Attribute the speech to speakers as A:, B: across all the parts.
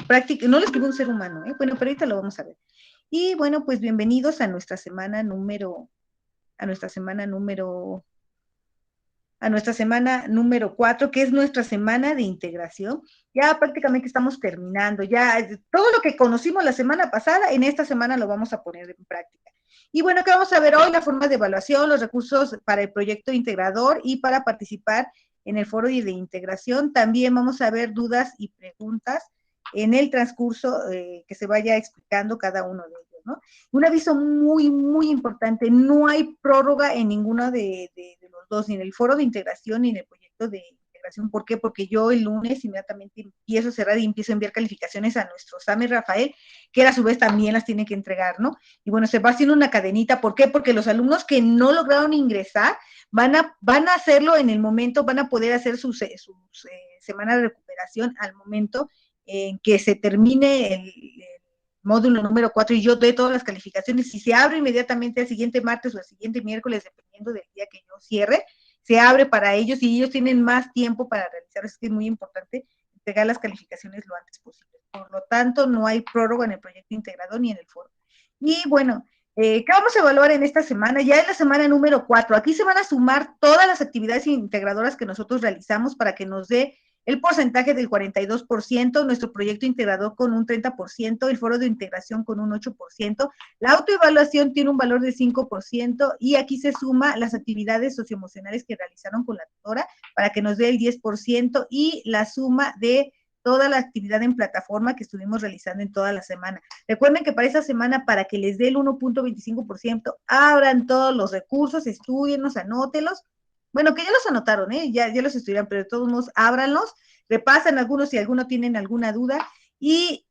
A: escribió no lo escribió un ser humano, bueno, pero ahorita lo vamos a ver. Y bueno, pues bienvenidos a nuestra semana número, a nuestra semana número a nuestra semana número 4, que es nuestra semana de integración. Ya prácticamente estamos terminando, ya todo lo que conocimos la semana pasada, en esta semana lo vamos a poner en práctica. Y bueno, ¿qué vamos a ver hoy? La forma de evaluación, los recursos para el proyecto integrador y para participar en el foro de integración. También vamos a ver dudas y preguntas en el transcurso que se vaya explicando cada uno de ellos, ¿no? Un aviso muy, muy importante, no hay prórroga en ninguno de los dos, ni en el foro de integración ni en el proyecto de integración. ¿Por qué? Porque yo el lunes inmediatamente empiezo a cerrar y empiezo a enviar calificaciones a nuestro Sammy Rafael, que él a su vez también las tiene que entregar, ¿no? Y bueno, se va haciendo una cadenita. ¿Por qué? Porque los alumnos que no lograron ingresar van a hacerlo en el momento, van a poder hacer sus semana de recuperación al momento en que se termine el módulo número 4 y yo doy todas las calificaciones y se abre inmediatamente al siguiente martes o al siguiente miércoles, dependiendo del día que yo cierre, se abre para ellos y ellos tienen más tiempo para realizar. Es que es muy importante entregar las calificaciones lo antes posible. Por lo tanto, no hay prórroga en el proyecto integrado ni en el foro. Y bueno, ¿qué vamos a evaluar en esta semana? Ya es la semana número 4. Aquí se van a sumar todas las actividades integradoras que nosotros realizamos para que nos dé el porcentaje del 42%, nuestro proyecto integrador con un 30%, el foro de integración con un 8%, la autoevaluación tiene un valor de 5% y aquí se suma las actividades socioemocionales que realizaron con la tutora para que nos dé el 10% y la suma de toda la actividad en plataforma que estuvimos realizando en toda la semana. Recuerden que para esa semana, para que les dé el 1.25%, abran todos los recursos, estudienlos, anótelos. Bueno, que ya los anotaron, ya los estudiaron, pero de todos modos, ábranlos, repasen algunos si alguno tienen alguna duda y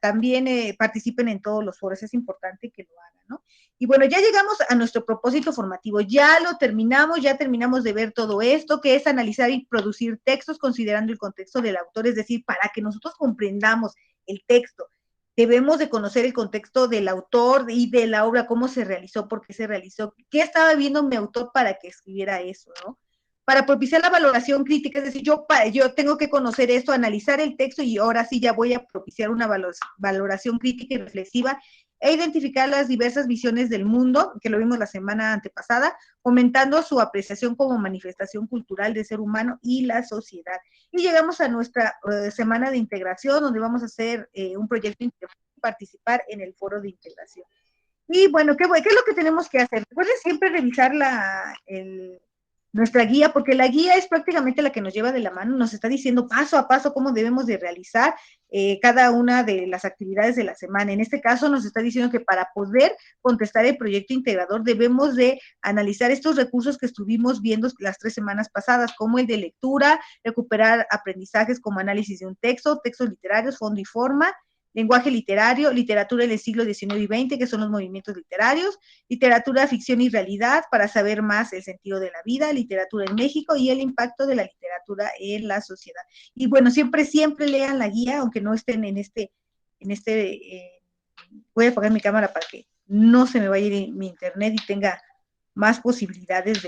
A: también participen en todos los foros, es importante que lo hagan, ¿no? Y bueno, ya llegamos a nuestro propósito formativo, ya lo terminamos, ya terminamos de ver todo esto, que es analizar y producir textos considerando el contexto del autor, es decir, para que nosotros comprendamos el texto, debemos de conocer el contexto del autor y de la obra, cómo se realizó, por qué se realizó, qué estaba viendo mi autor para que escribiera eso, ¿no? Para propiciar la valoración crítica, es decir, yo tengo que conocer esto, analizar el texto y ahora sí ya voy a propiciar una valoración crítica y reflexiva e identificar las diversas visiones del mundo, que lo vimos la semana antepasada, fomentando su apreciación como manifestación cultural del ser humano y la sociedad. Y llegamos a nuestra semana de integración, donde vamos a hacer un proyecto y participar en el foro de integración. Y bueno, ¿qué es lo que tenemos que hacer? Recuerden siempre revisar nuestra guía, porque la guía es prácticamente la que nos lleva de la mano, nos está diciendo paso a paso cómo debemos de realizar cada una de las actividades de la semana. En este caso nos está diciendo que para poder contestar el proyecto integrador debemos de analizar estos recursos que estuvimos viendo las 3 semanas pasadas, como el de lectura, recuperar aprendizajes como análisis de un texto, textos literarios, fondo y forma, lenguaje literario, literatura en el siglo XIX y XX, que son los movimientos literarios, literatura, ficción y realidad, para saber más el sentido de la vida, literatura en México y el impacto de la literatura en la sociedad. Y bueno, siempre lean la guía, aunque no estén voy a apagar mi cámara para que no se me vaya a ir mi internet y tenga más posibilidades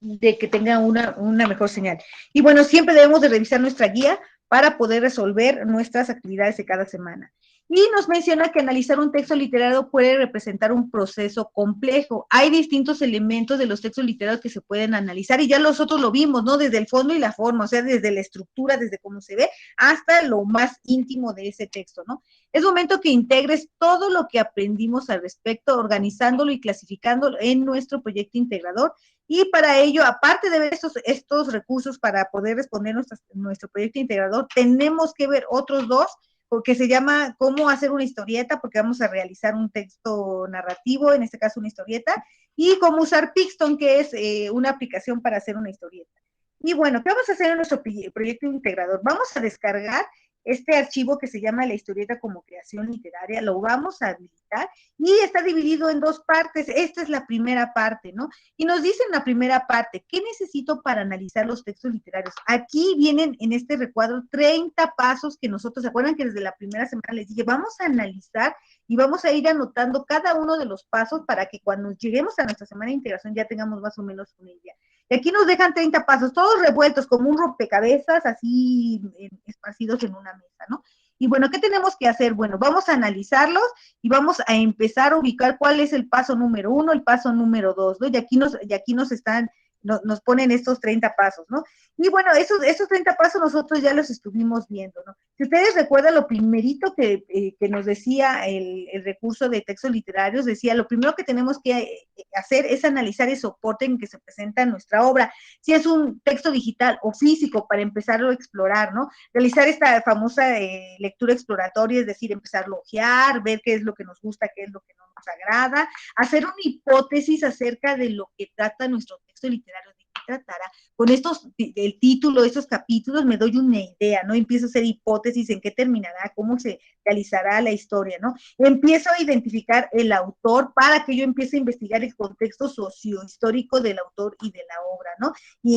A: de que tenga una mejor señal. Y bueno, siempre debemos de revisar nuestra guía para poder resolver nuestras actividades de cada semana. Y nos menciona que analizar un texto literario puede representar un proceso complejo. Hay distintos elementos de los textos literarios que se pueden analizar y ya nosotros lo vimos, ¿no? Desde el fondo y la forma, o sea, desde la estructura, desde cómo se ve, hasta lo más íntimo de ese texto, ¿no? Es momento que integres todo lo que aprendimos al respecto, organizándolo y clasificándolo en nuestro proyecto integrador. Y para ello, aparte de ver estos recursos para poder responder nuestro proyecto integrador, tenemos que ver otros dos, porque se llama cómo hacer una historieta, porque vamos a realizar un texto narrativo, en este caso una historieta, y cómo usar Pixton, que es una aplicación para hacer una historieta. Y bueno, ¿qué vamos a hacer en nuestro proyecto integrador? Vamos a descargar este archivo que se llama la historieta como creación literaria, lo vamos a habilitar y está dividido en dos partes. Esta es la primera parte, ¿no? Y nos dice en la primera parte, ¿qué necesito para analizar los textos literarios? Aquí vienen en este recuadro 30 pasos que nosotros, ¿se acuerdan que desde la primera semana les dije, vamos a analizar y vamos a ir anotando cada uno de los pasos para que cuando lleguemos a nuestra semana de integración ya tengamos más o menos una idea? Y aquí nos dejan 30 pasos, todos revueltos como un rompecabezas, así esparcidos en una mesa, ¿no? Y bueno, ¿qué tenemos que hacer? Bueno, vamos a analizarlos y vamos a empezar a ubicar cuál es el paso número 1, el paso número 2, ¿no? Y aquí nos están, nos ponen estos 30 pasos, ¿no? Y bueno, esos 30 pasos nosotros ya los estuvimos viendo, ¿no? Si ustedes recuerdan, lo primerito que nos decía el recurso de textos literarios, decía, lo primero que tenemos que hacer es analizar el soporte en que se presenta nuestra obra, si es un texto digital o físico, para empezarlo a explorar, ¿no? Realizar esta famosa lectura exploratoria, es decir, empezarlo a ojear, ver qué es lo que nos gusta, qué es lo que no nos agrada, hacer una hipótesis acerca de lo que trata nuestro texto literario, de qué tratará. Con el título de estos capítulos me doy una idea, ¿no? Empiezo a hacer hipótesis en qué terminará, cómo se realizará la historia, ¿no? Empiezo a identificar el autor para que yo empiece a investigar el contexto sociohistórico del autor y de la obra, ¿no? Y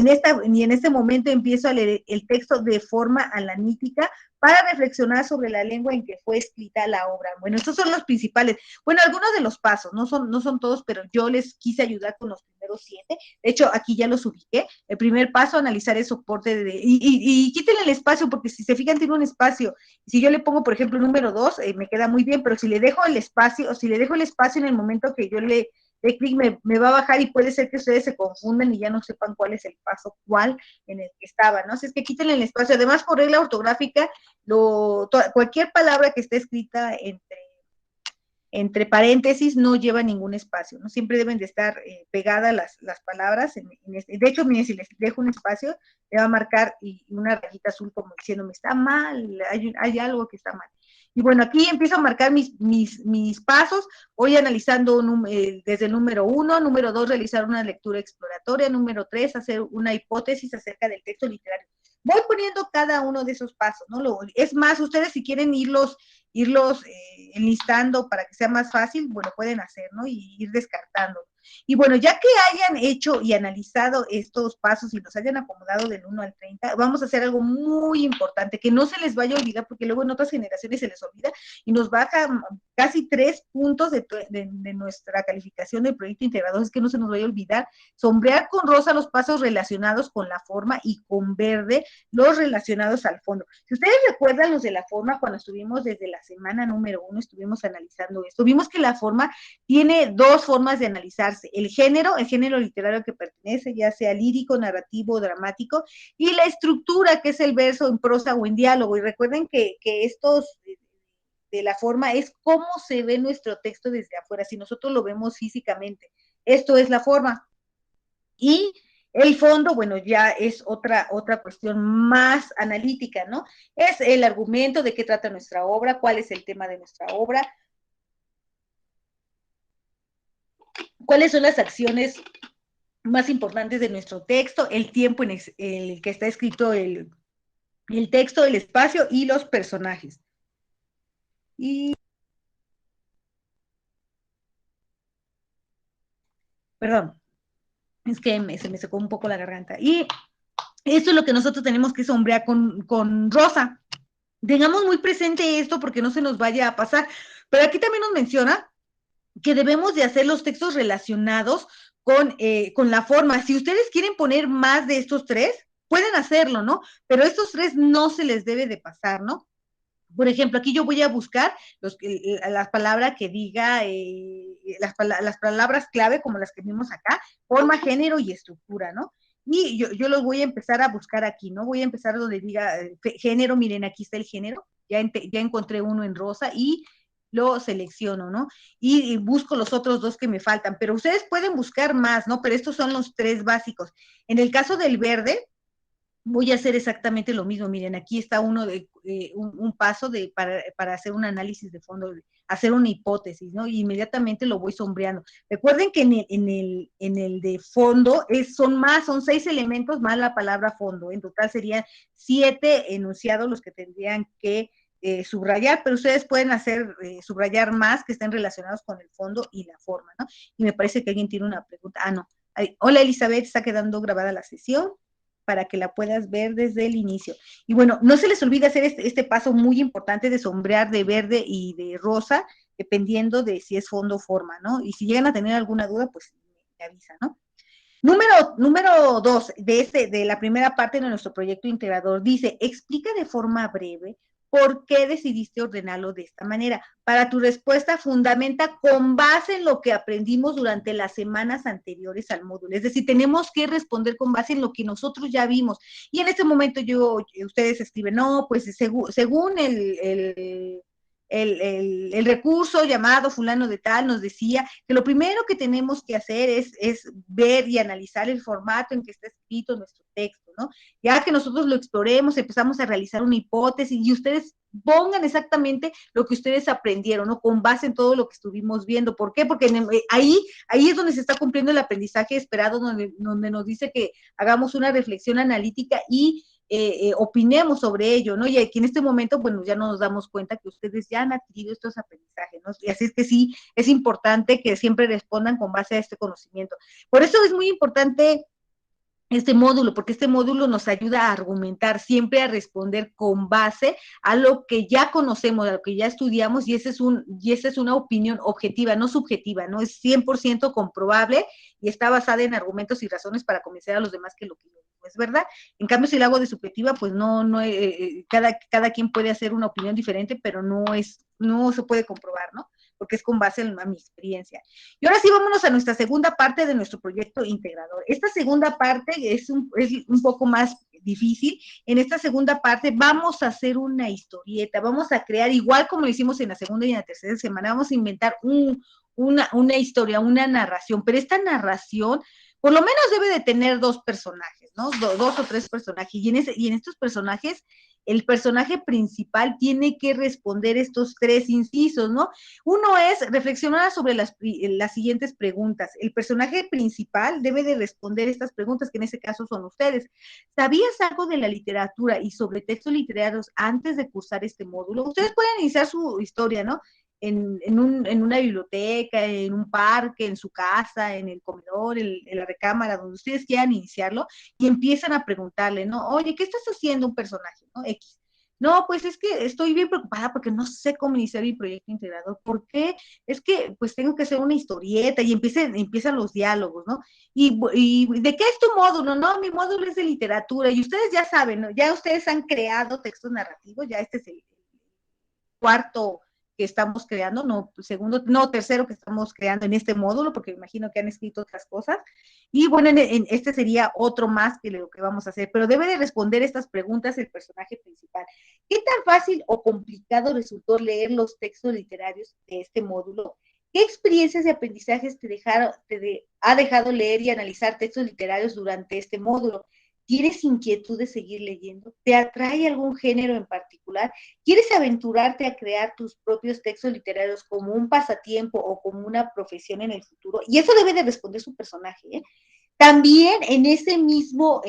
A: en este momento empiezo a leer el texto de forma analítica para reflexionar sobre la lengua en que fue escrita la obra. Bueno, estos son los principales. Bueno, algunos de los pasos, no son todos, pero yo les quise ayudar con los primeros 7. De hecho, aquí ya los ubiqué. El primer paso, analizar el soporte y quítenle el espacio, porque si se fijan, tiene un espacio. Si yo le pongo, por ejemplo, número 2, me queda muy bien, pero si le dejo el espacio, o si le dejo el espacio en el momento que yo le de clic, me va a bajar y puede ser que ustedes se confundan y ya no sepan cuál es el paso, cuál en el que estaba, ¿no? Así es que quítenle el espacio. Además, por regla ortográfica, cualquier palabra que esté escrita entre paréntesis no lleva ningún espacio, ¿no? Siempre deben de estar pegadas las palabras. De hecho, miren, si les dejo un espacio, le va a marcar una rayita azul como diciéndome, está mal, hay algo que está mal. Y bueno, aquí empiezo a marcar mis pasos, voy analizando desde el número 1, número 2, realizar una lectura exploratoria, número 3, hacer una hipótesis acerca del texto literario. Voy poniendo cada uno de esos pasos, ¿no? Es más, ustedes si quieren irlos enlistando para que sea más fácil, bueno, pueden hacer, ¿no? Y ir descartando. Y bueno, ya que hayan hecho y analizado estos pasos y los hayan acomodado del 1 al 30, vamos a hacer algo muy importante, que no se les vaya a olvidar, porque luego en otras generaciones se les olvida y nos baja casi 3 puntos de nuestra calificación del proyecto integrador. Es que no se nos vaya a olvidar sombrear con rosa los pasos relacionados con la forma y con verde los relacionados al fondo. Si ustedes recuerdan los de la forma, cuando estuvimos desde la semana número 1, estuvimos analizando esto, vimos que la forma tiene 2 formas de analizarse: el género literario al que pertenece, ya sea lírico, narrativo, dramático, y la estructura, que es el verso en prosa o en diálogo. Y recuerden que estos de la forma es cómo se ve nuestro texto desde afuera, si nosotros lo vemos físicamente. Esto es la forma. Y el fondo, bueno, ya es otra cuestión más analítica, ¿no? Es el argumento, de qué trata nuestra obra, cuál es el tema de nuestra obra, cuáles son las acciones más importantes de nuestro texto, el tiempo en el que está escrito el texto, el espacio y los personajes. Y, perdón, es que se me secó un poco la garganta. Y esto es lo que nosotros tenemos que sombrear con rosa. Tengamos muy presente esto porque no se nos vaya a pasar. Pero aquí también nos menciona que debemos de hacer los textos relacionados con la forma. Si ustedes quieren poner más de estos 3, pueden hacerlo, ¿no? Pero estos 3 no se les debe de pasar, ¿no? Por ejemplo, aquí yo voy a buscar las palabras que diga, las palabras clave, como las que vimos acá: forma, género y estructura, ¿no? Y yo los voy a empezar a buscar aquí, ¿no? Voy a empezar donde diga género. Miren, aquí está el género, ya encontré uno en rosa y lo selecciono, ¿no? Y busco los otros 2 que me faltan, pero ustedes pueden buscar más, ¿no? Pero estos son los 3 básicos. En el caso del verde, voy a hacer exactamente lo mismo. Miren, aquí está un paso para hacer un análisis de fondo, hacer una hipótesis, ¿no? Y inmediatamente lo voy sombreando. Recuerden que en el de fondo son 6 elementos más la palabra fondo. En total serían 7 enunciados los que tendrían que subrayar, pero ustedes pueden subrayar más que estén relacionados con el fondo y la forma, ¿no? Y me parece que alguien tiene una pregunta. No. Hola, Elizabeth, está quedando grabada la sesión para que la puedas ver desde el inicio. Y bueno, no se les olvide hacer este paso muy importante de sombrear de verde y de rosa, dependiendo de si es fondo o forma, ¿no? Y si llegan a tener alguna duda, pues me avisan, ¿no? Número 2 de la primera parte de nuestro proyecto integrador dice, explica de forma breve por qué decidiste ordenarlo de esta manera. Para tu respuesta, fundamenta con base en lo que aprendimos durante las semanas anteriores al módulo. Es decir, tenemos que responder con base en lo que nosotros ya vimos. Y en este momento ustedes escriben, no, pues según el recurso llamado fulano de tal nos decía que lo primero que tenemos que hacer es ver y analizar el formato en que está escrito nuestro texto, ¿no? Ya que nosotros lo exploremos, empezamos a realizar una hipótesis y ustedes pongan exactamente lo que ustedes aprendieron, ¿no? Con base en todo lo que estuvimos viendo. ¿Por qué? Porque ahí es donde se está cumpliendo el aprendizaje esperado, donde nos dice que hagamos una reflexión analítica y opinemos sobre ello, ¿no? Y aquí en este momento, bueno, ya nos damos cuenta que ustedes ya han adquirido estos aprendizajes, ¿no? Y así es que sí, es importante que siempre respondan con base a este conocimiento. Por eso es muy importante este módulo, porque este módulo nos ayuda a argumentar, siempre a responder con base a lo que ya conocemos, a lo que ya estudiamos, y esa es una opinión objetiva, no subjetiva, no es 100% comprobable y está basada en argumentos y razones para convencer a los demás que lo que yo digo es verdad. En cambio, si lo hago de subjetiva, pues cada quien puede hacer una opinión diferente, pero no se puede comprobar, ¿no? Porque es con base a mi experiencia. Y ahora sí, vámonos a nuestra segunda parte de nuestro proyecto integrador. Esta segunda parte es un poco más difícil. En esta segunda parte vamos a hacer una historieta, vamos a crear, igual como lo hicimos en la segunda y en la tercera semana, vamos a inventar una historia, una narración, pero esta narración por lo menos debe de tener dos personajes, ¿no? Dos o tres personajes. Y en estos personajes, el personaje principal tiene que responder estos tres incisos, ¿no? Uno es reflexionar sobre las siguientes preguntas. El personaje principal debe de responder estas preguntas, que en este caso son ustedes. ¿Sabías algo de la literatura y sobre textos literarios antes de cursar este módulo? Ustedes pueden iniciar su historia, ¿no? En una biblioteca, en un parque, en su casa, en el comedor, en la recámara, donde ustedes quieran iniciarlo, y empiezan a preguntarle, ¿no? Oye, ¿qué estás haciendo un personaje, ¿no? X. No, pues es que estoy bien preocupada porque no sé cómo iniciar mi proyecto integrador. ¿Por qué? Es que pues tengo que hacer una historieta y empiezan los diálogos, ¿no? Y ¿de qué es tu módulo? No, mi módulo es de literatura y ustedes ya saben, ¿no? Ya ustedes han creado textos narrativos, ya este es el cuarto que estamos creando, tercero que estamos creando en este módulo, porque me imagino que han escrito otras cosas. Y bueno, este sería otro más que lo que vamos a hacer, pero debe de responder estas preguntas el personaje principal. ¿Qué tan fácil o complicado resultó leer los textos literarios de este módulo? ¿Qué experiencias y aprendizajes ha dejado leer y analizar textos literarios durante este módulo? ¿Tienes inquietud de seguir leyendo? ¿Te atrae algún género en particular? ¿Quieres aventurarte a crear tus propios textos literarios como un pasatiempo o como una profesión en el futuro? Y eso debe de responder su personaje, ¿eh? También en ese mismo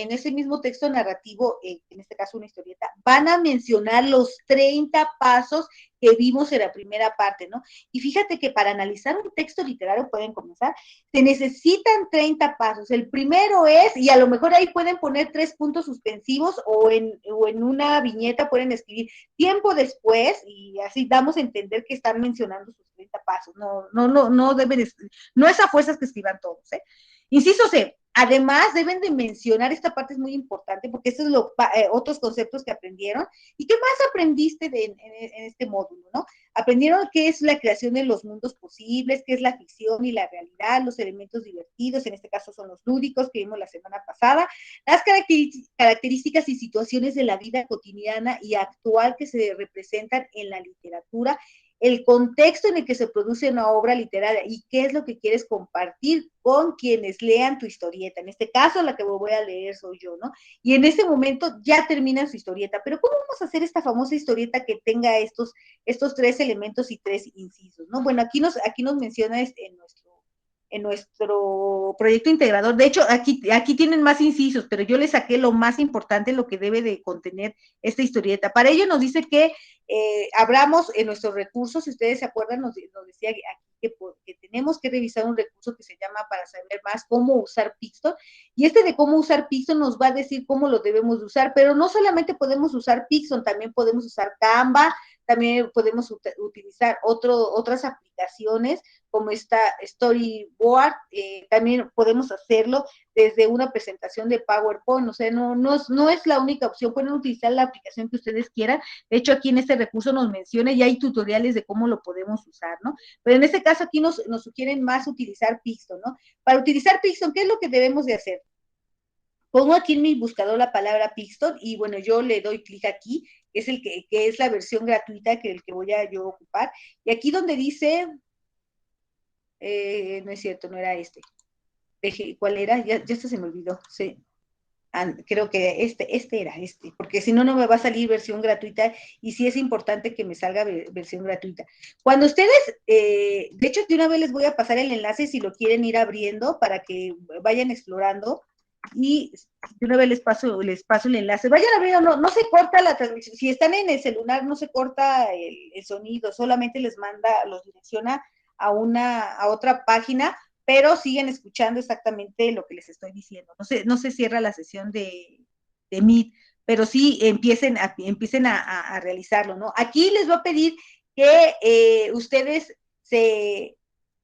A: texto narrativo, en este caso una historieta, van a mencionar los 30 pasos que vimos en la primera parte, ¿no? Y fíjate que para analizar un texto literario pueden comenzar, se necesitan 30 pasos. El primero es, y a lo mejor ahí pueden poner 3 puntos suspensivos o en una viñeta pueden escribir tiempo después y así damos a entender que están mencionando sus 30 pasos. No deben, no es a fuerzas que escriban todos, ¿eh? Inciso C, además deben de mencionar, esta parte es muy importante porque estos son otros conceptos que aprendieron. ¿Y qué más aprendiste en este módulo, no? Aprendieron qué es la creación de los mundos posibles, qué es la ficción y la realidad, los elementos divertidos, en este caso son los lúdicos que vimos la semana pasada, las características y situaciones de la vida cotidiana y actual que se representan en la literatura, el contexto en el que se produce una obra literaria y qué es lo que quieres compartir con quienes lean tu historieta. En este caso, la que voy a leer soy yo, ¿no? Y en este momento ya termina su historieta. Pero ¿cómo vamos a hacer esta famosa historieta que tenga estos 3 elementos y 3 incisos, ¿no? Bueno, aquí nos menciona en nuestro proyecto integrador. De hecho, aquí tienen más incisos, pero yo les saqué lo más importante, lo que debe de contener esta historieta. Para ello nos dice que abramos en nuestros recursos, si ustedes se acuerdan, nos decía aquí que tenemos que revisar un recurso que se llama para saber más cómo usar Pixel, y este de cómo usar Pixel nos va a decir cómo lo debemos de usar, pero no solamente podemos usar Pixel, también podemos usar Canva, también podemos utilizar otras aplicaciones como esta Storyboard, también podemos hacerlo desde una presentación de PowerPoint, o sea, no es la única opción, pueden utilizar la aplicación que ustedes quieran. De hecho, aquí en este recurso nos menciona y hay tutoriales de cómo lo podemos usar, ¿no? Pero en este caso aquí nos sugieren más utilizar Pixton, ¿no? Para utilizar Pixton, ¿qué es lo que debemos de hacer? Pongo aquí en mi buscador la palabra Pixton y bueno, yo le doy clic aquí, que es que es la versión gratuita que el que voy a yo ocupar. Y aquí donde dice, no es cierto, no era este. ¿Cuál era? Ya se me olvidó. Sí. Creo que este era este, porque si no, no me va a salir versión gratuita y sí es importante que me salga versión gratuita. Cuando ustedes, de hecho, de una vez les voy a pasar el enlace si lo quieren ir abriendo para que vayan explorando y de una vez les paso el enlace. Vayan abriendo, no se corta la transmisión. Si están en el celular, no se corta el sonido, solamente les manda, los direcciona a otra página, pero siguen escuchando exactamente lo que les estoy diciendo. No se cierra la sesión de Meet, pero sí empiecen a realizarlo, ¿no? Aquí les voy a pedir que ustedes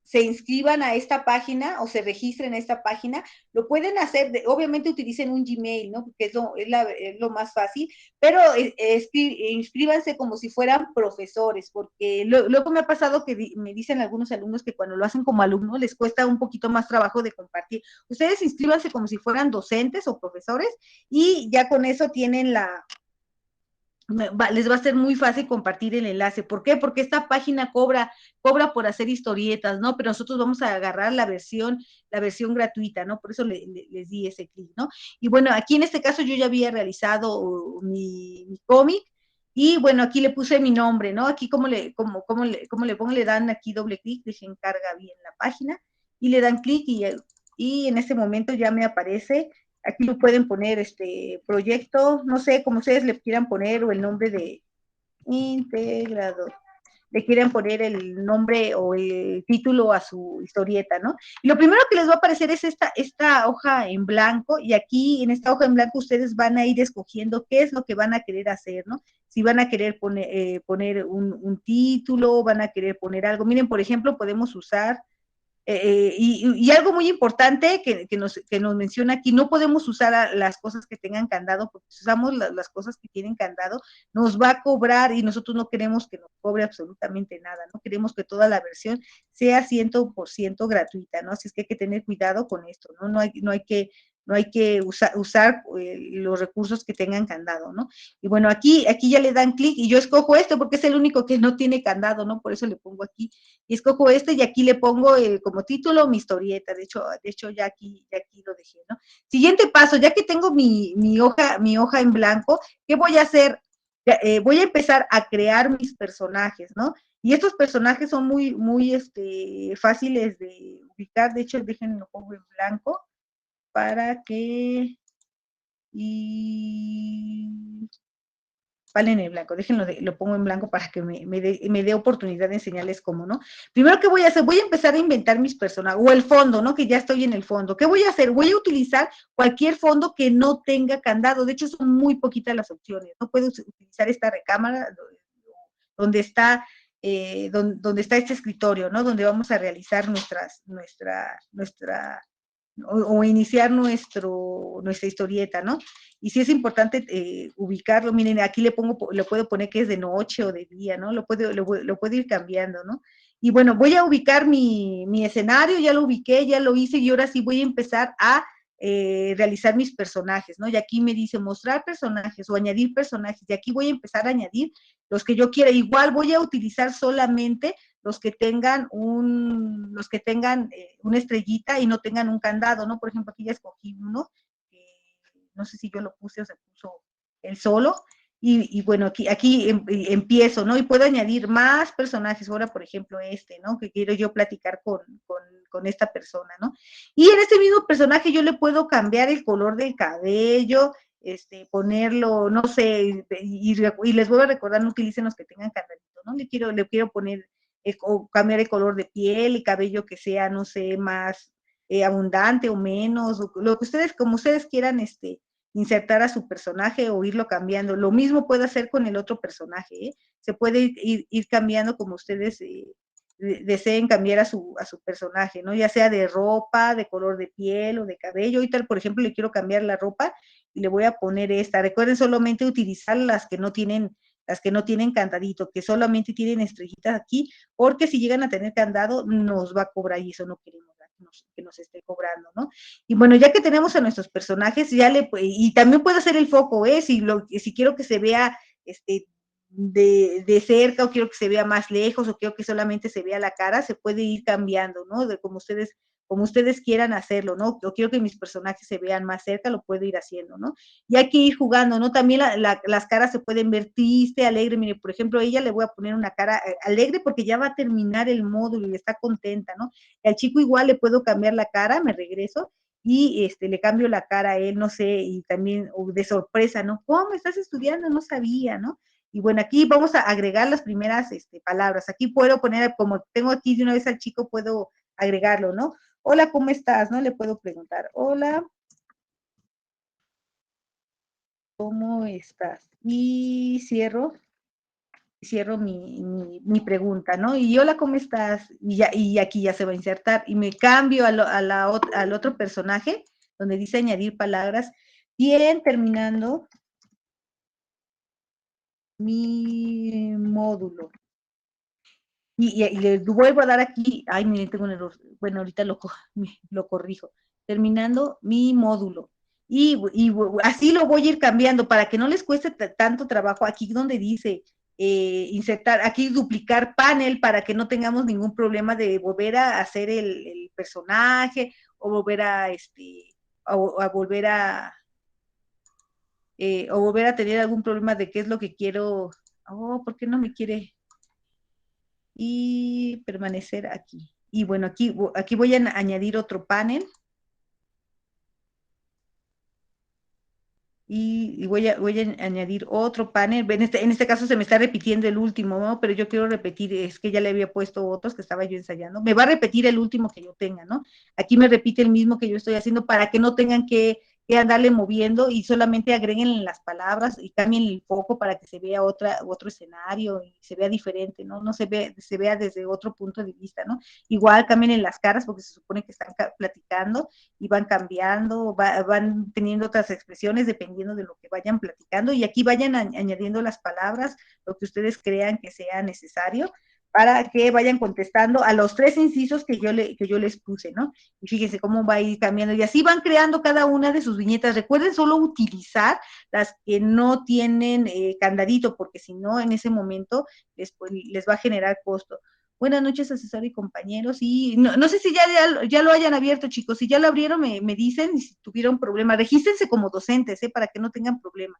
A: se inscriban a esta página o se registren a esta página, lo pueden hacer, obviamente utilicen un Gmail, ¿no? Porque es lo más fácil, pero inscríbanse como si fueran profesores, porque luego me ha pasado que me dicen algunos alumnos que cuando lo hacen como alumnos les cuesta un poquito más trabajo de compartir. Ustedes inscríbanse como si fueran docentes o profesores y ya con eso tienen les va a ser muy fácil compartir el enlace. ¿Por qué? Porque esta página cobra por hacer historietas, ¿no? Pero nosotros vamos a agarrar la versión gratuita, ¿no? Por eso les di ese clic, ¿no? Y bueno, aquí en este caso yo ya había realizado mi cómic y bueno, aquí le puse mi nombre, ¿no? Aquí como le pongo, le dan aquí doble clic, dejen carga bien la página y le dan clic y en este momento ya me aparece. Aquí lo pueden poner proyecto, no sé, como ustedes le quieran poner, o el nombre de integrador. Le quieren poner el nombre o el título a su historieta, ¿no? Y lo primero que les va a aparecer es esta hoja en blanco, y aquí en esta hoja en blanco ustedes van a ir escogiendo qué es lo que van a querer hacer, ¿no? Si van a querer poner un título, van a querer poner algo. Miren, por ejemplo, podemos usar y algo muy importante que nos menciona aquí, no podemos usar las cosas que tengan candado, porque si usamos las cosas que tienen candado, nos va a cobrar y nosotros no queremos que nos cobre absolutamente nada, no queremos que toda la versión sea 100% gratuita, ¿no? Así es que hay que tener cuidado con esto, ¿no? No hay que usar los recursos que tengan candado, ¿no? Y bueno, aquí ya le dan clic y yo escojo esto porque es el único que no tiene candado, ¿no? Por eso le pongo aquí y escojo y aquí le pongo como título mi historieta. De hecho ya aquí lo dejé, ¿no? Siguiente paso, ya que tengo mi hoja en blanco, ¿qué voy a hacer? Voy a empezar a crear mis personajes, ¿no? Y estos personajes son muy fáciles de ubicar. De hecho, déjenme lo pongo en blanco para que y vale en el blanco, déjenlo, lo pongo en blanco para que me dé oportunidad de enseñarles cómo, ¿no? Primero, ¿qué voy a hacer? Voy a empezar a inventar mis personajes, o el fondo, ¿no? Que ya estoy en el fondo. ¿Qué voy a hacer? Voy a utilizar cualquier fondo que no tenga candado. De hecho, son muy poquitas las opciones. No puedo utilizar esta recámara donde está donde está este escritorio, ¿no? Donde vamos a realizar o iniciar nuestra historieta, ¿no? Y sí es importante ubicarlo. Miren, aquí le puedo poner que es de noche o de día, ¿no? Lo puedo ir cambiando, ¿no? Y bueno, voy a ubicar mi escenario, ya lo ubiqué, ya lo hice y ahora sí voy a empezar a realizar mis personajes, ¿no? Y aquí me dice mostrar personajes o añadir personajes, y aquí voy a empezar a añadir los que yo quiera. Igual voy a utilizar solamente los que tengan una estrellita y no tengan un candado, ¿no? Por ejemplo, aquí ya escogí uno, no sé si yo lo puse o se puso el solo, y bueno, aquí empiezo, ¿no? Y puedo añadir más personajes, ahora por ejemplo ¿no? Que quiero yo platicar con esta persona, ¿no? Y en este mismo personaje yo le puedo cambiar el color del cabello, ponerlo, no sé, y les voy a recordar, no utilicen los que tengan candadito, ¿no? Le quiero poner o cambiar el color de piel y cabello que sea, no sé, más abundante o menos, o lo que ustedes, como ustedes quieran, insertar a su personaje o irlo cambiando. Lo mismo puede hacer con el otro personaje, ¿eh? Se puede ir cambiando como ustedes deseen cambiar a su personaje, ¿no? Ya sea de ropa, de color de piel o de cabello. Ahorita, por ejemplo, le quiero cambiar la ropa y le voy a poner esta. Recuerden solamente utilizar las que no tienen candadito, que solamente tienen estrellitas aquí, porque si llegan a tener candado, nos va a cobrar y eso no queremos que nos esté cobrando, ¿no? Y bueno, ya que tenemos a nuestros personajes, y también puedo hacer el foco, ¿eh? Si quiero que se vea de cerca o quiero que se vea más lejos o quiero que solamente se vea la cara, se puede ir cambiando, ¿no? De como ustedes quieran hacerlo, ¿no? O quiero que mis personajes se vean más cerca, lo puedo ir haciendo, ¿no? Y hay que ir jugando, ¿no? También las caras se pueden ver triste, alegre. Mire, por ejemplo, a ella le voy a poner una cara alegre porque ya va a terminar el módulo y está contenta, ¿no? Y al chico igual le puedo cambiar la cara, me regreso y le cambio la cara a él, no sé, y también de sorpresa, ¿no? ¿Cómo estás estudiando? No sabía, ¿no? Y bueno, aquí vamos a agregar las primeras palabras. Aquí puedo poner, como tengo aquí de una vez al chico, puedo agregarlo, ¿no? Hola, ¿cómo estás? ¿No? Le puedo preguntar, hola, ¿cómo estás? Y cierro mi pregunta, ¿no? Y hola, ¿cómo estás? Y aquí ya se va a insertar. Y me cambio al otro personaje, donde dice añadir palabras. Bien, terminando mi módulo. Y le vuelvo a dar aquí, ay, miren, tengo un error, bueno, ahorita lo corrijo, terminando mi módulo. Y así lo voy a ir cambiando para que no les cueste tanto trabajo. Aquí donde dice insertar, aquí duplicar panel para que no tengamos ningún problema de volver a hacer el personaje o volver a volver o volver a tener algún problema de qué es lo que quiero. Oh, ¿por qué no me quiere? Y permanecer aquí. Y bueno, aquí voy a añadir otro panel y voy a añadir otro panel. En este caso se me está repitiendo el último, ¿no? Pero yo quiero repetir, es que ya le había puesto otros que estaba yo ensayando. Me va a repetir el último que yo tenga, ¿no? Aquí me repite el mismo que yo estoy haciendo para que no tengan que andarle moviendo y solamente agreguen las palabras y cambien el foco para que se vea otro escenario y se vea diferente, ¿no? No se vea desde otro punto de vista, ¿no? Igual cambien en las caras porque se supone que están platicando y van cambiando, van teniendo otras expresiones dependiendo de lo que vayan platicando y aquí vayan añadiendo las palabras, lo que ustedes crean que sea necesario para que vayan contestando a los 3 incisos que yo les puse, ¿no? Y fíjense cómo va a ir cambiando. Y así van creando cada una de sus viñetas. Recuerden solo utilizar las que no tienen candadito, porque si no, en ese momento les va a generar costo. Buenas noches, asesor y compañeros. Y no sé si ya lo hayan abierto, chicos. Si ya lo abrieron, me dicen y si tuvieron problema. Regístrense como docentes, para que no tengan problema.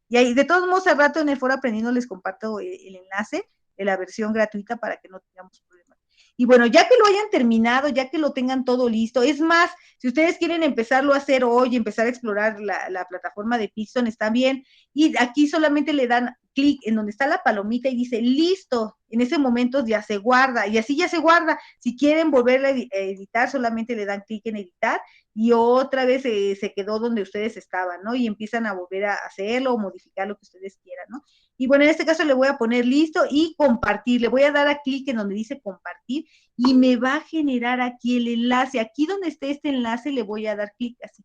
A: Y ahí, de todos modos, al rato en el foro aprendiendo les comparto el enlace de la versión gratuita para que no tengamos problemas. Y bueno, ya que lo hayan terminado, ya que lo tengan todo listo, es más, si ustedes quieren empezarlo a hacer hoy, empezar a explorar la plataforma de Pixton, está bien. Y aquí solamente le dan clic en donde está la palomita y dice listo. En ese momento ya se guarda y así ya se guarda. Si quieren volver a editar, solamente le dan clic en editar y otra vez se quedó donde ustedes estaban, ¿no? Y empiezan a volver a hacerlo o modificar lo que ustedes quieran, ¿no? Y bueno, en este caso le voy a poner listo y compartir. Le voy a dar a clic en donde dice compartir y me va a generar aquí el enlace. Aquí donde esté este enlace le voy a dar clic así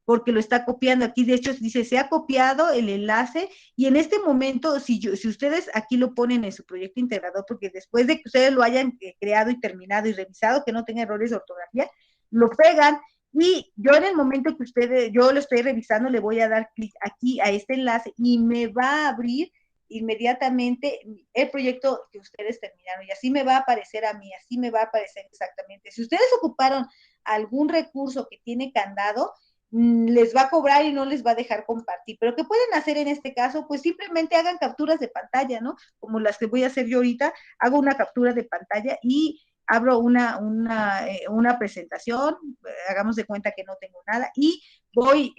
A: porque lo está copiando. Aquí, de hecho, dice, se ha copiado el enlace y en este momento, si ustedes aquí lo ponen en su proyecto integrador, porque después de que ustedes lo hayan creado y terminado y revisado, que no tenga errores de ortografía, lo pegan y yo en el momento que yo lo estoy revisando, le voy a dar clic aquí a este enlace y me va a abrir inmediatamente el proyecto que ustedes terminaron y así me va a aparecer a mí, así me va a aparecer exactamente. Si ustedes ocuparon algún recurso que tiene candado, les va a cobrar y no les va a dejar compartir. Pero ¿qué pueden hacer en este caso? Pues simplemente hagan capturas de pantalla, ¿no? Como las que voy a hacer yo ahorita, hago una captura de pantalla y abro una presentación, hagamos de cuenta que no tengo nada, y voy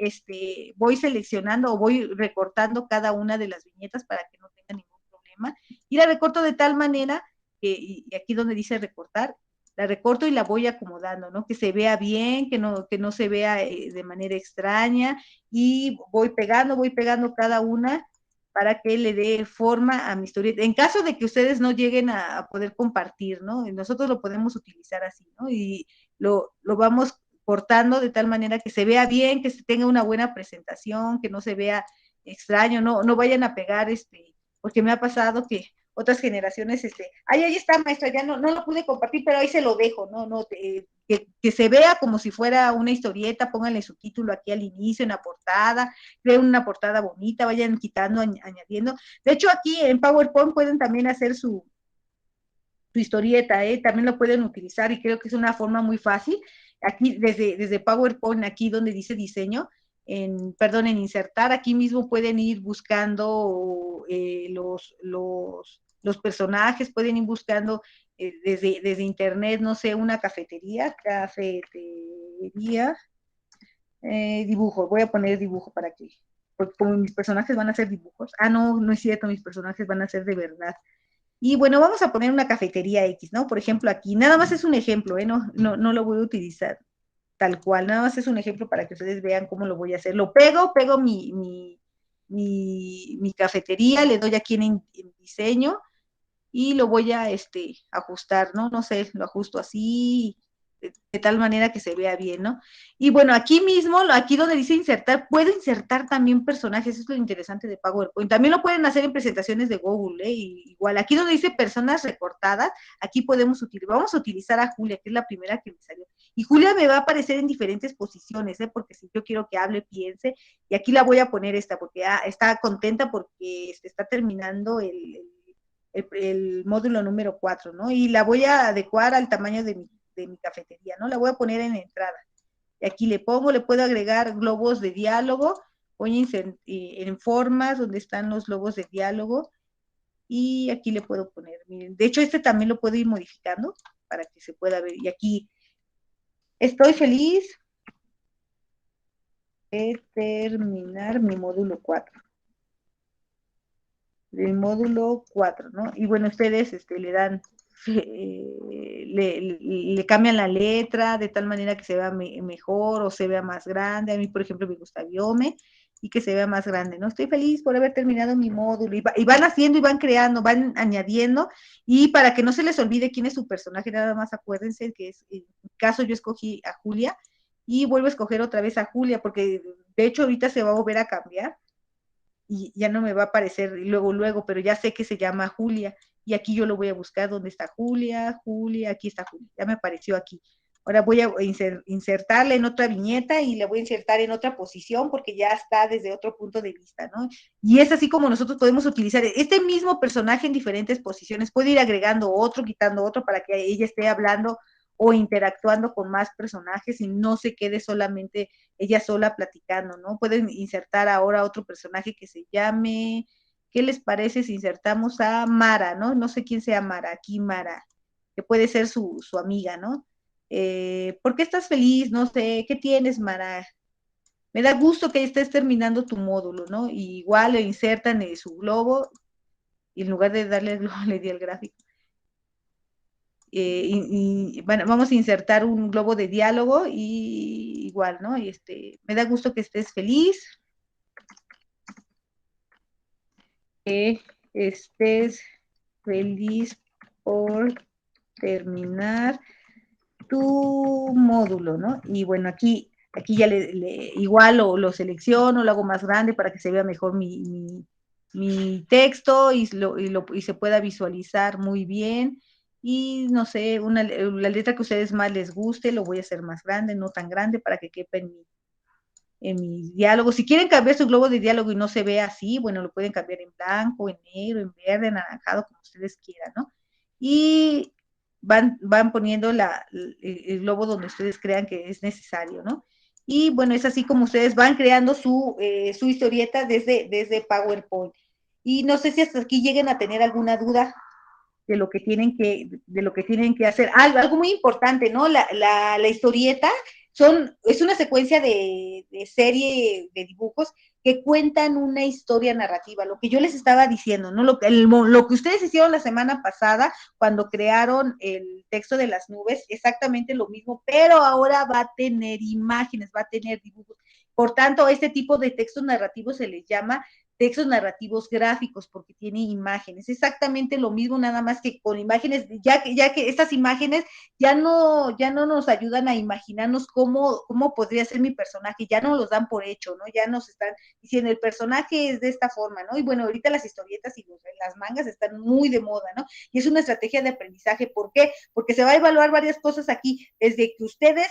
A: seleccionando o voy recortando cada una de las viñetas para que no tenga ningún problema. Y la recorto de tal manera que, y aquí donde dice recortar, la recorto y la voy acomodando, ¿no? Que se vea bien, que no se vea de manera extraña, y voy pegando cada una para que le dé forma a mi historieta. En caso de que ustedes no lleguen a poder compartir, ¿no? Nosotros lo podemos utilizar así, ¿no? Y lo vamos cortando de tal manera que se vea bien, que se tenga una buena presentación, que no se vea extraño, no vayan a pegar, porque me ha pasado que otras generaciones, ay, ahí está, maestra, ya no lo pude compartir, pero ahí se lo dejo, que se vea como si fuera una historieta, pónganle su título aquí al inicio, en la portada, creen una portada bonita, vayan quitando, añadiendo. De hecho, aquí en PowerPoint pueden también hacer su historieta, también lo pueden utilizar y creo que es una forma muy fácil. Aquí desde PowerPoint, aquí donde dice diseño, en insertar, aquí mismo pueden ir buscando los personajes, pueden ir buscando desde internet, no sé, una cafetería, dibujo, voy a poner dibujo para que, porque como mis personajes van a ser dibujos, no es cierto, mis personajes van a ser de verdad. Y bueno, vamos a poner una cafetería X, ¿no? Por ejemplo, aquí, nada más es un ejemplo, ¿eh? No lo voy a utilizar tal cual, nada más es un ejemplo para que ustedes vean cómo lo voy a hacer. Pego mi cafetería, le doy aquí en diseño y lo voy a ajustar, ¿no? No sé, lo ajusto así, de tal manera que se vea bien, ¿no? Y bueno, aquí mismo, aquí donde dice insertar, puedo insertar también personajes, eso es lo interesante de PowerPoint. También lo pueden hacer en presentaciones de Google, ¿eh? Y igual, aquí donde dice personas recortadas, aquí vamos a utilizar a Julia, que es la primera que me salió. Y Julia me va a aparecer en diferentes posiciones, ¿eh? Porque si yo quiero que hable, piense, y aquí la voy a poner porque está contenta porque está terminando el módulo número 4, ¿no? Y la voy a adecuar al tamaño de mi cafetería, ¿no? La voy a poner en entrada. Y aquí le puedo agregar globos de diálogo, voy a insertar en formas donde están los globos de diálogo, y aquí le puedo poner, miren, de hecho también lo puedo ir modificando para que se pueda ver, y aquí, estoy feliz de terminar mi módulo 4, del módulo 4, ¿no? Y bueno, ustedes le dan, le cambian la letra de tal manera que se vea mejor o se vea más grande. A mí, por ejemplo, me gusta Biome y que se vea más grande, ¿no? Estoy feliz por haber terminado mi módulo y van haciendo y van creando, van añadiendo, y para que no se les olvide quién es su personaje, nada más acuérdense que en mi caso yo escogí a Julia y vuelvo a escoger otra vez a Julia porque de hecho ahorita se va a volver a cambiar y ya no me va a aparecer luego, pero ya sé que se llama Julia, y aquí yo lo voy a buscar, ¿dónde está Julia? Aquí está Julia, ya me apareció aquí. Ahora voy a insertarle en otra viñeta y le voy a insertar en otra posición porque ya está desde otro punto de vista, ¿no? Y es así como nosotros podemos utilizar este mismo personaje en diferentes posiciones. Puede ir agregando otro, quitando otro para que ella esté hablando o interactuando con más personajes y no se quede solamente ella sola platicando, ¿no? Pueden insertar ahora otro personaje que se llame, ¿qué les parece si insertamos a Mara, ¿no? No sé quién sea Mara, aquí Mara, que puede ser su amiga, ¿no? ¿Por qué estás feliz? No sé, ¿qué tienes, Mara? Me da gusto que estés terminando tu módulo, ¿no? Y igual le insertan su globo y en lugar de darle el globo le di el gráfico. Bueno, vamos a insertar un globo de diálogo y igual, ¿no? Y me da gusto que estés feliz, que estés feliz por terminar tu módulo, ¿no? Y bueno, aquí ya igual lo selecciono, lo hago más grande para que se vea mejor mi texto y se pueda visualizar muy bien. Y no sé, la letra que a ustedes más les guste, lo voy a hacer más grande, no tan grande, para que quepa en mis diálogos. Si quieren cambiar su globo de diálogo y no se ve así, bueno, lo pueden cambiar en blanco, en negro, en verde, en anaranjado, como ustedes quieran, ¿no? Y van poniendo el globo donde ustedes crean que es necesario, ¿no? Y bueno, es así como ustedes van creando su historieta desde PowerPoint. Y no sé si hasta aquí lleguen a tener alguna duda de lo que tienen que hacer. Algo muy importante, ¿no? La historieta Es una secuencia de serie de dibujos que cuentan una historia narrativa, lo que yo les estaba diciendo, ¿no? Lo que ustedes hicieron la semana pasada cuando crearon el texto de las nubes, exactamente lo mismo, pero ahora va a tener imágenes, va a tener dibujos. Por tanto, este tipo de textos narrativos se les llama textos narrativos gráficos porque tiene imágenes. Exactamente lo mismo, nada más que con imágenes, ya que estas imágenes ya no nos ayudan a imaginarnos cómo podría ser mi personaje, ya no los dan por hecho, ¿no? Ya nos están diciendo el personaje es de esta forma, ¿no? Y bueno, ahorita las historietas y las mangas están muy de moda, ¿no? Y es una estrategia de aprendizaje. ¿Por qué? Porque se va a evaluar varias cosas aquí, desde que ustedes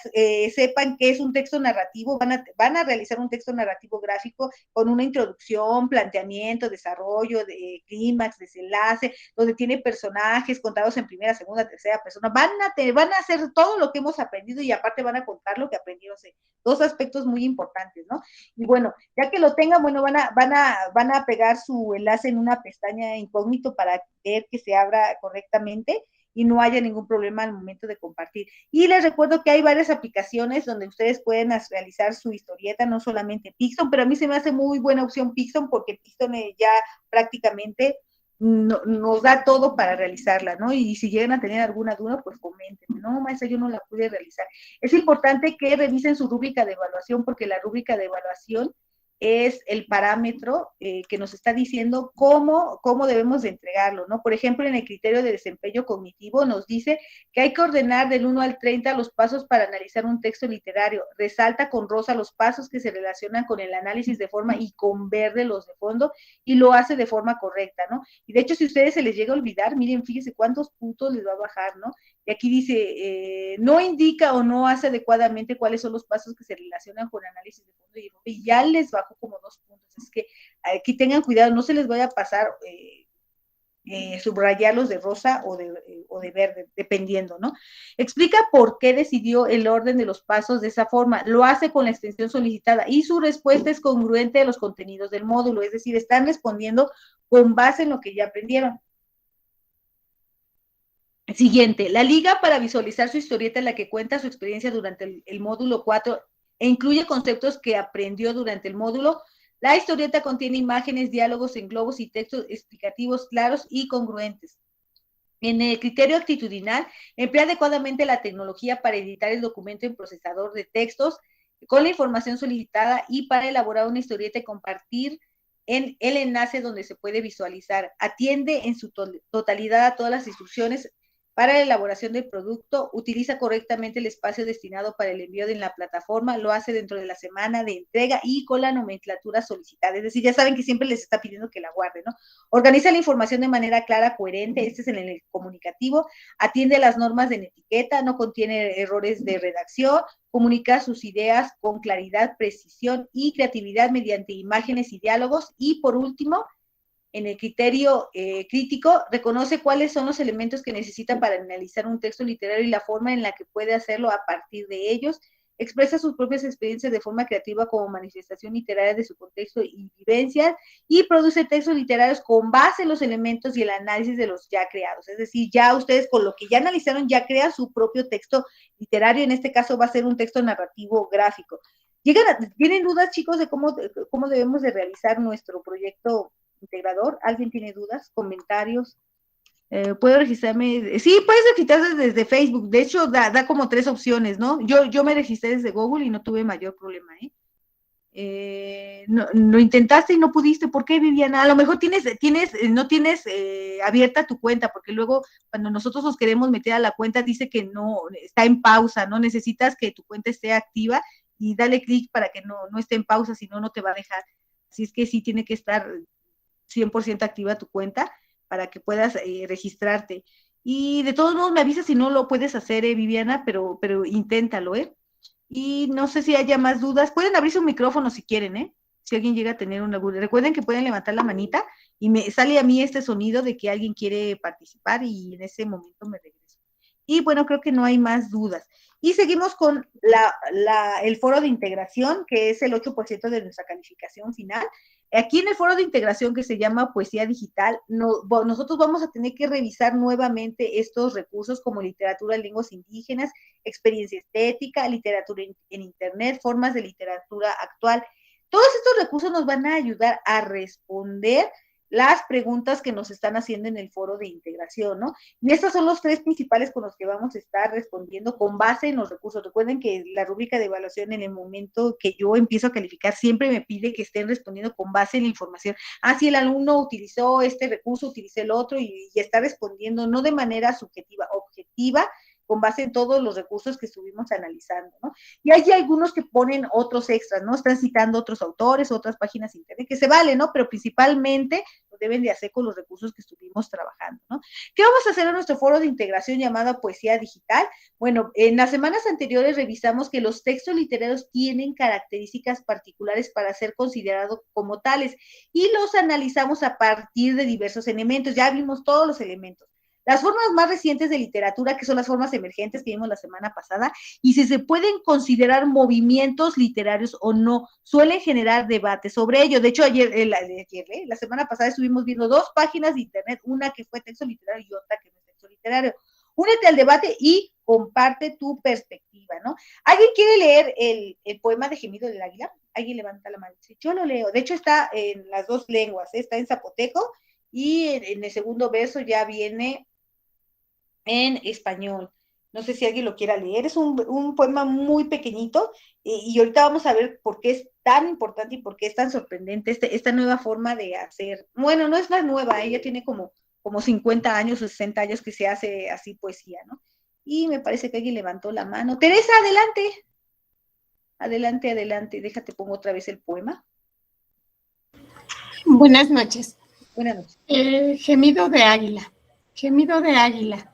A: sepan qué es un texto narrativo, van a realizar un texto narrativo gráfico con una introducción, planteamiento, desarrollo, de clímax, desenlace, donde tiene personajes contados en primera, segunda, tercera persona, van a hacer todo lo que hemos aprendido y aparte van a contar lo que aprendieron. Dos aspectos muy importantes, ¿no? Y bueno, ya que lo tengan, bueno, van a pegar su enlace en una pestaña incógnito para ver que se abra correctamente y no haya ningún problema al momento de compartir. Y les recuerdo que hay varias aplicaciones donde ustedes pueden realizar su historieta, no solamente Pixton, pero a mí se me hace muy buena opción Pixton porque Pixton ya prácticamente nos da todo para realizarla, ¿no? Y si llegan a tener alguna duda, pues coméntenme, no, maestra, yo no la pude realizar. Es importante que revisen su rúbrica de evaluación porque la rúbrica de evaluación es el parámetro que nos está diciendo cómo debemos de entregarlo, ¿no? Por ejemplo, en el criterio de desempeño cognitivo nos dice que hay que ordenar del 1 al 30 los pasos para analizar un texto literario. Resalta con rosa los pasos que se relacionan con el análisis de forma y con verde los de fondo y lo hace de forma correcta, ¿no? Y de hecho, si a ustedes se les llega a olvidar, miren, fíjense cuántos puntos les va a bajar, ¿no? Y aquí dice, no indica o no hace adecuadamente cuáles son los pasos que se relacionan con análisis de fondo y ya les bajó como 2 puntos. Es que aquí tengan cuidado, no se les vaya a pasar subrayarlos de rosa o de verde, dependiendo, ¿no? Explica por qué decidió el orden de los pasos de esa forma. Lo hace con la extensión solicitada y su respuesta es congruente a los contenidos del módulo, es decir, están respondiendo con base en lo que ya aprendieron. Siguiente, la liga para visualizar su historieta en la que cuenta su experiencia durante el módulo 4 e incluye conceptos que aprendió durante el módulo. La historieta contiene imágenes, diálogos en globos y textos explicativos claros y congruentes. En el criterio actitudinal, emplea adecuadamente la tecnología para editar el documento en procesador de textos con la información solicitada y para elaborar una historieta y compartir en el enlace donde se puede visualizar. Atiende en su totalidad a todas las instrucciones para la elaboración del producto, utiliza correctamente el espacio destinado para el envío en la plataforma, lo hace dentro de la semana de entrega y con la nomenclatura solicitada. Es decir, ya saben que siempre les está pidiendo que la guarden, ¿no? Organiza la información de manera clara, coherente, este es en el comunicativo, atiende las normas de etiqueta, no contiene errores de redacción, comunica sus ideas con claridad, precisión y creatividad mediante imágenes y diálogos. Y por último, en el criterio crítico, reconoce cuáles son los elementos que necesita para analizar un texto literario y la forma en la que puede hacerlo a partir de ellos, expresa sus propias experiencias de forma creativa como manifestación literaria de su contexto y vivencias, y produce textos literarios con base en los elementos y el análisis de los ya creados. Es decir, ya ustedes con lo que ya analizaron ya crean su propio texto literario, en este caso va a ser un texto narrativo gráfico. ¿Tienen dudas, chicos, de cómo debemos de realizar nuestro proyecto integrador? ¿Alguien tiene dudas, comentarios? ¿Puedo registrarme? Sí, puedes registrarse desde Facebook. De hecho, da como 3 opciones, ¿no? Yo me registré desde Google y no tuve mayor problema, ¿eh? No, lo intentaste y no pudiste. ¿Por qué, Viviana? A lo mejor no tienes abierta tu cuenta, porque luego cuando nosotros nos queremos meter a la cuenta dice que no, está en pausa, ¿no? Necesitas que tu cuenta esté activa y dale clic para que no esté en pausa, si no, no te va a dejar. Así es que sí tiene que estar 100% activa tu cuenta para que puedas registrarte. Y de todos modos me avisas si no lo puedes hacer, Viviana, pero inténtalo, ¿eh? Y no sé si haya más dudas. Pueden abrir su micrófono si quieren, ¿eh? Si alguien llega a tener una duda. Recuerden que pueden levantar la manita y me sale a mí este sonido de que alguien quiere participar y en ese momento me regreso. Y bueno, creo que no hay más dudas. Y seguimos con el foro de integración, que es el 8% de nuestra calificación final. Aquí en el foro de integración que se llama Poesía Digital, nosotros vamos a tener que revisar nuevamente estos recursos como literatura en lenguas indígenas, experiencia estética, literatura en Internet, formas de literatura actual. Todos estos recursos nos van a ayudar a responder las preguntas que nos están haciendo en el foro de integración, ¿no? Y estos son los tres principales con los que vamos a estar respondiendo con base en los recursos. Recuerden que la rúbrica de evaluación en el momento que yo empiezo a calificar siempre me pide que estén respondiendo con base en la información. Ah, si el alumno utilizó este recurso, utilicé el otro y está respondiendo no de manera subjetiva, objetiva, con base en todos los recursos que estuvimos analizando, ¿no? Y hay algunos que ponen otros extras, ¿no? Están citando otros autores, otras páginas de internet, que se vale, ¿no? Pero principalmente lo deben de hacer con los recursos que estuvimos trabajando, ¿no? ¿Qué vamos a hacer en nuestro foro de integración llamado Poesía Digital? Bueno, en las semanas anteriores revisamos que los textos literarios tienen características particulares para ser considerados como tales y los analizamos a partir de diversos elementos. Ya vimos todos los elementos. Las formas más recientes de literatura, que son las formas emergentes que vimos la semana pasada, y si se pueden considerar movimientos literarios o no, suelen generar debate sobre ello. De hecho, la semana pasada estuvimos viendo dos páginas de internet, una que fue texto literario y otra que no es texto literario. Únete al debate y comparte tu perspectiva, ¿no? ¿Alguien quiere leer el poema de Gemido del Águila? Alguien levanta la mano. Sí, yo lo leo. De hecho, está en las dos lenguas, ¿eh? Está en zapoteco y en el segundo verso ya viene en español. No sé si alguien lo quiera leer. Es un poema muy pequeñito y ahorita vamos a ver por qué es tan importante y por qué es tan sorprendente esta nueva forma de hacer. Bueno, no es más nueva, ella tiene como 50 años, 60 años que se hace así poesía, ¿no? Y me parece que alguien levantó la mano. Teresa, adelante. Adelante, adelante. Déjate, pongo otra vez el poema.
B: Buenas noches.
A: Buenas noches.
B: Gemido de águila. Gemido de águila.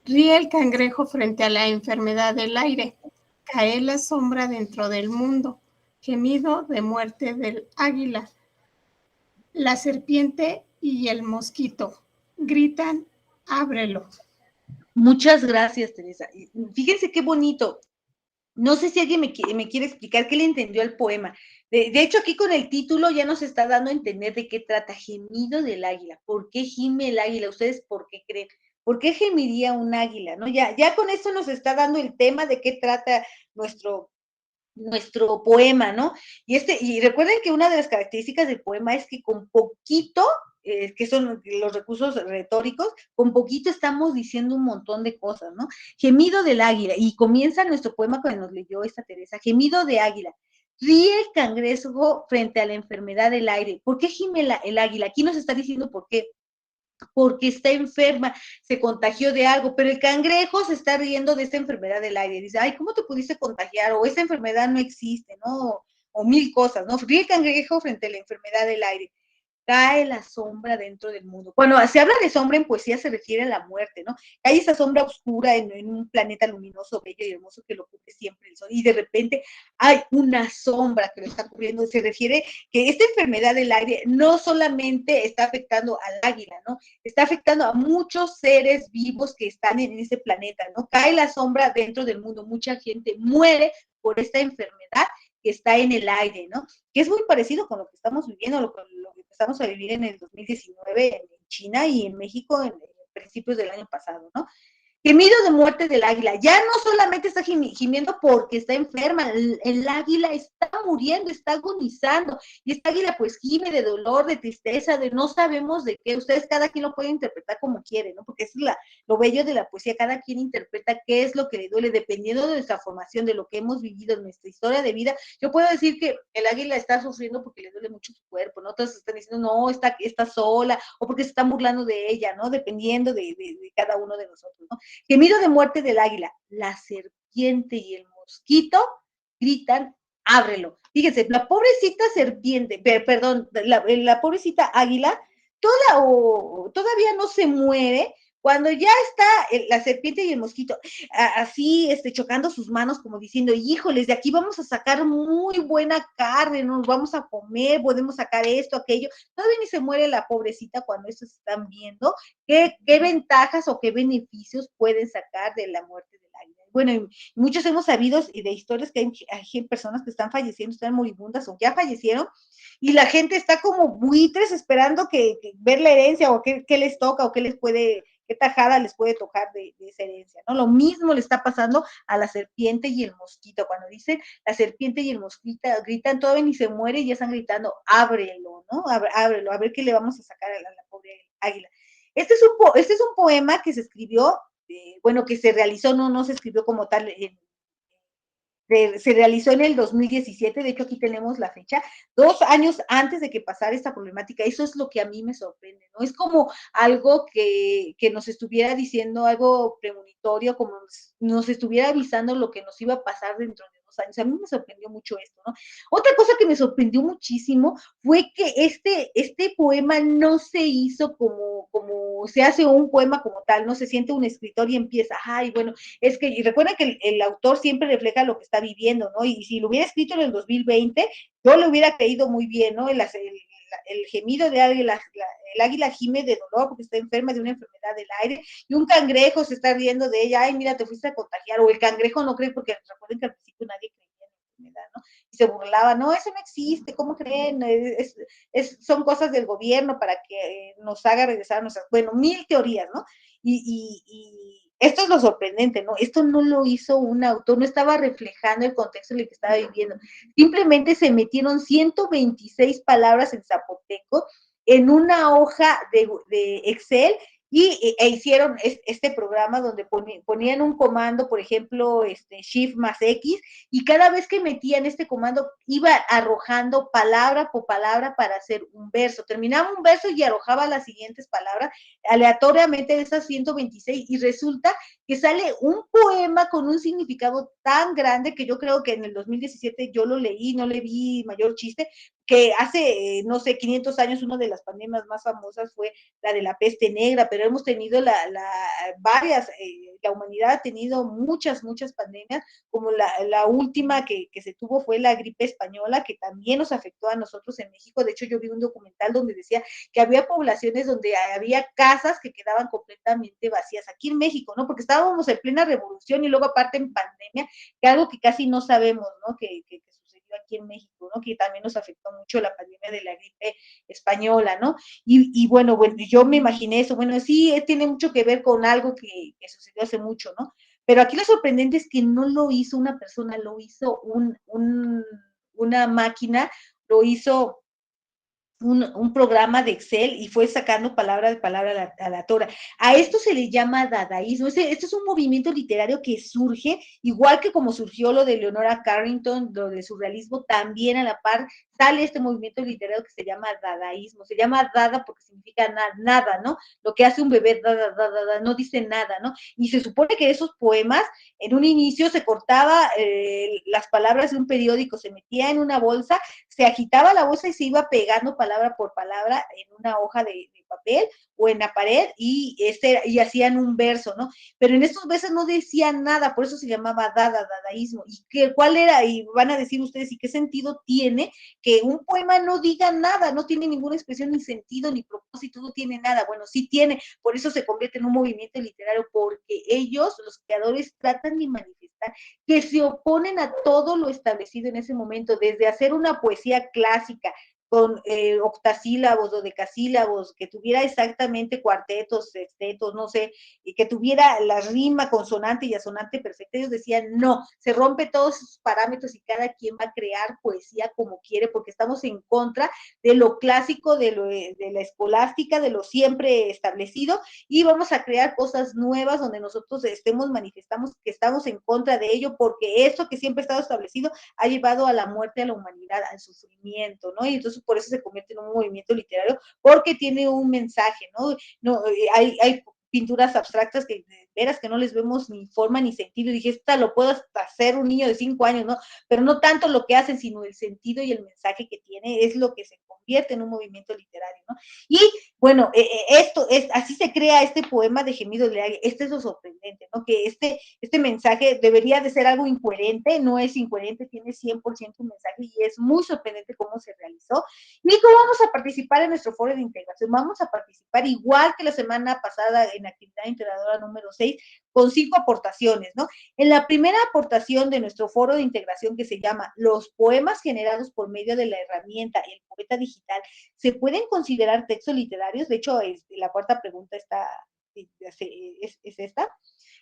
B: Ríe el cangrejo frente a la enfermedad del aire. Cae la sombra dentro del mundo. Gemido de muerte del águila. La serpiente y el mosquito gritan, ábrelo.
A: Muchas gracias, Teresa. Fíjense qué bonito. No sé si alguien me quiere explicar qué le entendió al poema. De hecho, aquí con el título ya nos está dando a entender de qué trata. Gemido del águila. ¿Por qué gime el águila? ¿Ustedes por qué creen? ¿Por qué gemiría un águila? ¿No? Ya con esto nos está dando el tema de qué trata nuestro poema, ¿no? Y recuerden que una de las características del poema es que con poquito, que son los recursos retóricos, con poquito estamos diciendo un montón de cosas, ¿no? Gemido del águila, y comienza nuestro poema cuando nos leyó esta Teresa, gemido de águila. Ríe el cangrejo frente a la enfermedad del aire. ¿Por qué gime el águila? Aquí nos está diciendo por qué. Porque está enferma, se contagió de algo, pero el cangrejo se está riendo de esta enfermedad del aire. Dice, ay, ¿cómo te pudiste contagiar? O esa enfermedad no existe, ¿no? O mil cosas, ¿no? Ríe el cangrejo frente a la enfermedad del aire. Cae la sombra dentro del mundo. Cuando se habla de sombra en poesía se refiere a la muerte, ¿no? Hay esa sombra oscura en un planeta luminoso, bello y hermoso que lo cubre siempre el sol y de repente hay una sombra que lo está cubriendo. Se refiere que esta enfermedad del aire no solamente está afectando al águila, ¿no? Está afectando a muchos seres vivos que están en ese planeta, ¿no? Cae la sombra dentro del mundo. Mucha gente muere por esta enfermedad que está en el aire, ¿no? Que es muy parecido con lo que estamos viviendo, lo que empezamos a vivir en el 2019 en China y en México en principios del año pasado, ¿no? Gemido de muerte del águila. Ya no solamente está gimiendo porque está enferma, el águila está muriendo, está agonizando. Y esta águila pues gime de dolor, de tristeza, de no sabemos de qué. Ustedes cada quien lo puede interpretar como quiere, ¿no? Porque es lo bello de la poesía. Cada quien interpreta qué es lo que le duele, dependiendo de nuestra formación, de lo que hemos vivido, en nuestra historia de vida. Yo puedo decir que el águila está sufriendo porque le duele mucho su cuerpo, ¿no? Otros están diciendo, no, está sola, o porque se están burlando de ella, ¿no? Dependiendo de cada uno de nosotros, ¿no? Gemido de muerte del águila. La serpiente y el mosquito gritan, ábrelo. Fíjense, la pobrecita serpiente, perdón, la pobrecita águila, todavía no se muere cuando ya está la serpiente y el mosquito así chocando sus manos como diciendo, híjoles, de aquí vamos a sacar muy buena carne, nos vamos a comer, podemos sacar esto, aquello. Todavía ni se muere la pobrecita cuando esto se están viendo. ¿Qué ventajas o qué beneficios pueden sacar de la muerte del águila? bueno, y muchos hemos sabido de historias que hay personas que están falleciendo, están moribundas o ya fallecieron, y la gente está como buitres esperando que ver la herencia o qué les toca o qué les puede, qué tajada les puede tocar de esa herencia, ¿no? Lo mismo le está pasando a la serpiente y el mosquito. Cuando dicen la serpiente y el mosquito, gritan, todavía ni se muere y ya están gritando, ábrelo, ¿no? Ábrelo, a ver qué le vamos a sacar a la pobre águila. Este es un poema que se escribió, bueno, que se realizó, no se escribió como tal se realizó en el 2017, de hecho aquí tenemos la fecha, 2 años antes de que pasara esta problemática. Eso es lo que a mí me sorprende, ¿no? Es como algo que nos estuviera diciendo, algo premonitorio, como nos estuviera avisando lo que nos iba a pasar dentro de 2 años. A mí me sorprendió mucho esto, ¿no? Otra cosa que me sorprendió muchísimo fue que este poema no se hizo como se hace un poema como tal, no se siente un escritor y empieza, ay, bueno, es que, y recuerda que el autor siempre refleja lo que está viviendo, ¿no? Y si lo hubiera escrito en el 2020, yo le hubiera creído muy bien, ¿no? El gemido de águila, el águila gime de dolor porque está enferma de una enfermedad del aire, y un cangrejo se está riendo de ella, ay, mira, te fuiste a contagiar, o el cangrejo no cree, porque recuerden que al principio nadie creía en la enfermedad, ¿no? Y se burlaba, no, eso no existe, ¿cómo creen? Son cosas del gobierno para que nos haga regresar a nuestras, bueno, mil teorías, ¿no? Y esto es lo sorprendente, ¿no? Esto no lo hizo un autor, no estaba reflejando el contexto en el que estaba viviendo. Simplemente se metieron 126 palabras en zapoteco en una hoja de Excel e hicieron este programa donde ponían un comando, por ejemplo, Shift más X, y cada vez que metían este comando iba arrojando palabra por palabra para hacer un verso. Terminaba un verso y arrojaba las siguientes palabras aleatoriamente de esas 126, y resulta que sale un poema con un significado tan grande que yo creo que en el 2017 yo lo leí, no le vi mayor chiste, que hace, no sé, 500 años una de las pandemias más famosas fue la de la peste negra, pero hemos tenido varias, la humanidad ha tenido muchas pandemias, como la última que se tuvo fue la gripe española, que también nos afectó a nosotros en México. De hecho, yo vi un documental donde decía que había poblaciones donde había casas que quedaban completamente vacías, aquí en México, ¿no? Porque estábamos en plena revolución y luego aparte en pandemia, que algo que casi no sabemos, ¿no? Que sucedió aquí en México, ¿no? Que también nos afectó mucho la pandemia de la gripe española, ¿no? Bueno, yo me imaginé eso, bueno, sí, tiene mucho que ver con algo que sucedió hace mucho, ¿no? Pero aquí lo sorprendente es que no lo hizo una persona, lo hizo una máquina, lo hizo un programa de Excel y fue sacando palabra de palabra a la tora. A esto se le llama dadaísmo. Este es un movimiento literario que surge, igual que como surgió lo de Leonora Carrington, lo de surrealismo, también a la par sale este movimiento literario que se llama dadaísmo. Se llama dada porque significa nada, ¿no? Lo que hace un bebé, no dice nada, ¿no? Y se supone que esos poemas, en un inicio se cortaba las palabras de un periódico, se metía en una bolsa, se agitaba la bolsa y se iba pegando palabra por palabra en una hoja de papel o en la pared y hacían un verso, ¿no? Pero en estos versos no decían nada, por eso se llamaba dadaísmo. ¿Cuál era? Y van a decir ustedes, ¿y qué sentido tiene que un poema no diga nada? No tiene ninguna expresión, ni sentido, ni propósito, no tiene nada. Bueno, sí tiene, por eso se convierte en un movimiento literario, porque ellos, los creadores, tratan de manifestar que se oponen a todo lo establecido en ese momento, desde hacer una poesía clásica con octasílabos o decasílabos, que tuviera exactamente cuartetos, sextetos, no sé, y que tuviera la rima consonante y asonante perfecta. Ellos decían, no, se rompe todos esos parámetros y cada quien va a crear poesía como quiere, porque estamos en contra de lo clásico, de la escolástica, de lo siempre establecido, y vamos a crear cosas nuevas donde nosotros manifestamos que estamos en contra de ello, porque eso que siempre ha estado establecido ha llevado a la muerte a la humanidad, al sufrimiento, ¿no? Y entonces por eso se convierte en un movimiento literario, porque tiene un mensaje, ¿no? Hay pinturas abstractas que veras que no les vemos ni forma ni sentido, y dije, esta lo puedo hasta hacer un niño de 5 años, ¿no? Pero no tanto lo que hacen, sino el sentido y el mensaje que tiene es lo que se convierte en un movimiento literario, ¿no? Y bueno, así se crea este poema de Gemido de Águila. Este es lo sorprendente, ¿no? Que este mensaje debería de ser algo incoherente, no es incoherente, tiene 100% un mensaje y es muy sorprendente cómo se realizó. ¿Y cómo vamos a participar en nuestro foro de integración? Vamos a participar igual que la semana pasada en actividad integradora número 6, con 5 aportaciones, ¿no? En la primera aportación de nuestro foro de integración que se llama Los poemas generados por medio de la herramienta El Poeta Digital, ¿se pueden considerar textos literarios? De hecho, la cuarta pregunta es esta.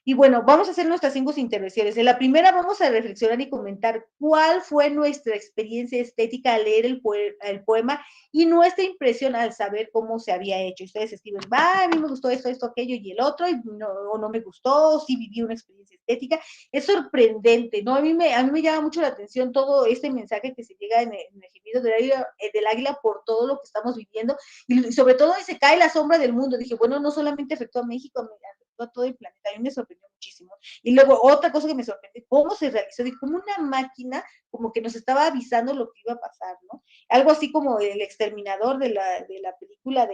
A: Y bueno, vamos a hacer nuestras 5 intervenciones. En la primera vamos a reflexionar y comentar cuál fue nuestra experiencia estética al leer el poema y nuestra impresión al saber cómo se había hecho. Ustedes escriben, a mí me gustó esto, aquello y el otro, y no me gustó, sí viví una experiencia estética. Es sorprendente, ¿no? A mí me llama mucho la atención todo este mensaje que se llega en el gemido del águila por todo lo que estamos viviendo, y sobre todo se cae la sombra del mundo. Dije, bueno, no solamente afectó a México, afectó a todo el planeta. A mí me sorprendió muchísimo. Y luego otra cosa que me sorprendió, cómo se realizó, y como una máquina como que nos estaba avisando lo que iba a pasar, ¿no? Algo así como el exterminador de la película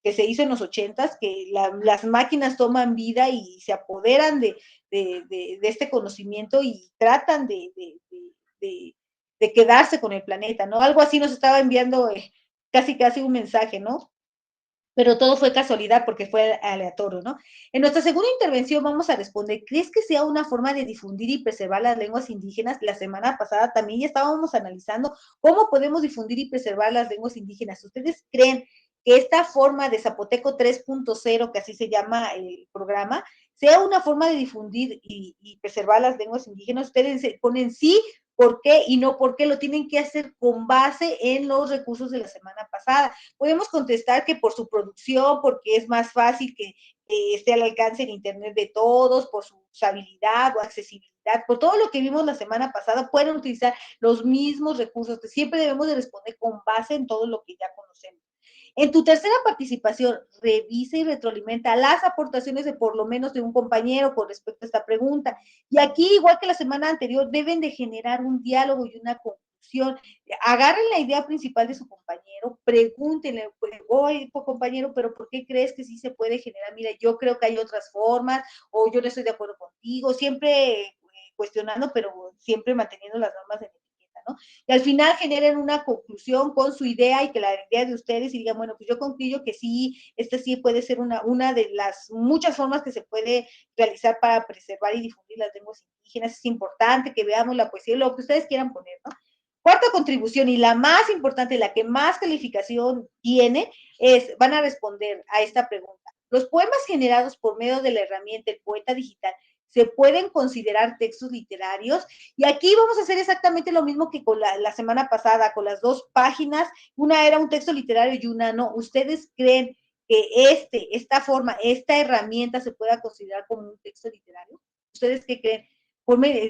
A: que se hizo en los 80s, que las máquinas toman vida y se apoderan de este conocimiento y tratan de quedarse con el planeta, ¿no? Algo así nos estaba enviando casi un mensaje, ¿no? Pero todo fue casualidad porque fue aleatorio, ¿no? En nuestra segunda intervención vamos a responder, ¿crees que sea una forma de difundir y preservar las lenguas indígenas? La semana pasada también ya estábamos analizando cómo podemos difundir y preservar las lenguas indígenas. ¿Ustedes creen que esta forma de Zapoteco 3.0, que así se llama el programa, sea una forma de difundir y preservar las lenguas indígenas? Ustedes ponen sí, ¿por qué? Y no por qué. Lo tienen que hacer con base en los recursos de la semana pasada. Podemos contestar que por su producción, porque es más fácil que esté al alcance en Internet de todos, por su usabilidad o accesibilidad, por todo lo que vimos la semana pasada, pueden utilizar los mismos recursos, que siempre debemos de responder con base en todo lo que ya conocemos. En tu tercera participación, revisa y retroalimenta las aportaciones de por lo menos de un compañero con respecto a esta pregunta. Y aquí, igual que la semana anterior, deben de generar un diálogo y una conclusión. Agarren la idea principal de su compañero, pregúntenle, oye, compañero, pero ¿por qué crees que sí se puede generar? Mira, yo creo que hay otras formas, o yo no estoy de acuerdo contigo, siempre cuestionando, pero siempre manteniendo las normas de etiqueta, ¿no? Y al final generen una conclusión con su idea y que la idea de ustedes y digan, bueno, pues yo concluyo que sí, esta sí puede ser una de las muchas formas que se puede realizar para preservar y difundir las lenguas indígenas. Es importante que veamos la poesía, lo que ustedes quieran poner, ¿no? Cuarta contribución y la más importante, la que más calificación tiene, van a responder a esta pregunta. Los poemas generados por medio de la herramienta El Poeta Digital se pueden considerar textos literarios. Y aquí vamos a hacer exactamente lo mismo que con la semana pasada, con las 2 páginas. Una era un texto literario y una no. ¿Ustedes creen que esta forma, esta herramienta se pueda considerar como un texto literario? ¿Ustedes qué creen?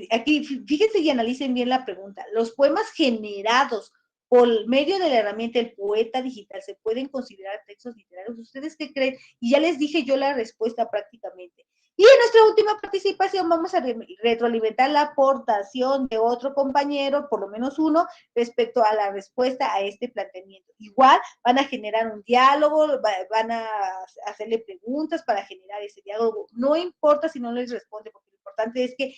A: Aquí, fíjense y analicen bien la pregunta. ¿Los poemas generados por medio de la herramienta El Poeta Digital se pueden considerar textos literarios? ¿Ustedes qué creen? Y ya les dije yo la respuesta prácticamente. Y en nuestra última participación vamos a retroalimentar la aportación de otro compañero, por lo menos uno, respecto a la respuesta a este planteamiento. Igual van a generar un diálogo, van a hacerle preguntas para generar ese diálogo. No importa si no les responde, porque lo importante es que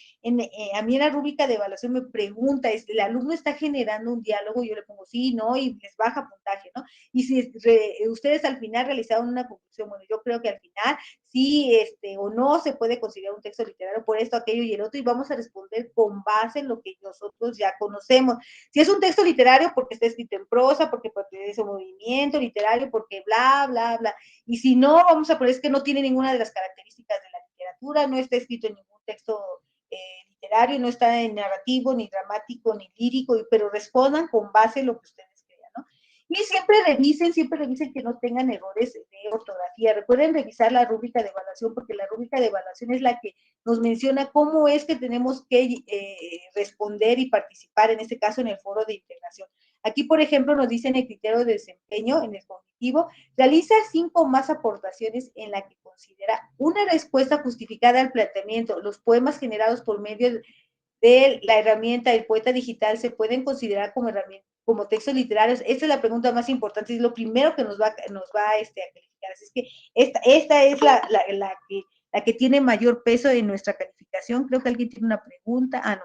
A: a mí en la rúbrica de evaluación me pregunta, el alumno está generando un diálogo, y yo le pongo sí, no, y les baja puntaje, ¿no? Y si ustedes al final realizaron una conclusión, bueno, yo creo que al final sí o no se puede considerar un texto literario por esto, aquello y el otro, y vamos a responder con base en lo que nosotros ya conocemos. Si es un texto literario, porque está escrito en prosa, porque pertenece a un movimiento literario, porque bla, bla, bla. Y si no, vamos a poner es que no tiene ninguna de las características de la literatura, no está escrito en ningún texto literario, no está en narrativo, ni dramático, ni lírico, pero respondan con base en lo que ustedes crean, ¿no? Y siempre revisen que no tengan errores de ortografía. Recuerden revisar la rúbrica de evaluación, porque la rúbrica de evaluación es la que nos menciona cómo es que tenemos que responder y participar, en este caso en el foro de integración. Aquí, por ejemplo, nos dicen el criterio de desempeño en el cognitivo, realiza 5 más aportaciones en la que considera una respuesta justificada al planteamiento. Los poemas generados por medio de la herramienta del Poeta Digital se pueden considerar como herramienta, como textos literarios. Esta es la pregunta más importante, es lo primero que nos va a calificar. Así es que esta es la que tiene mayor peso en nuestra calificación. Creo que alguien tiene una pregunta. No.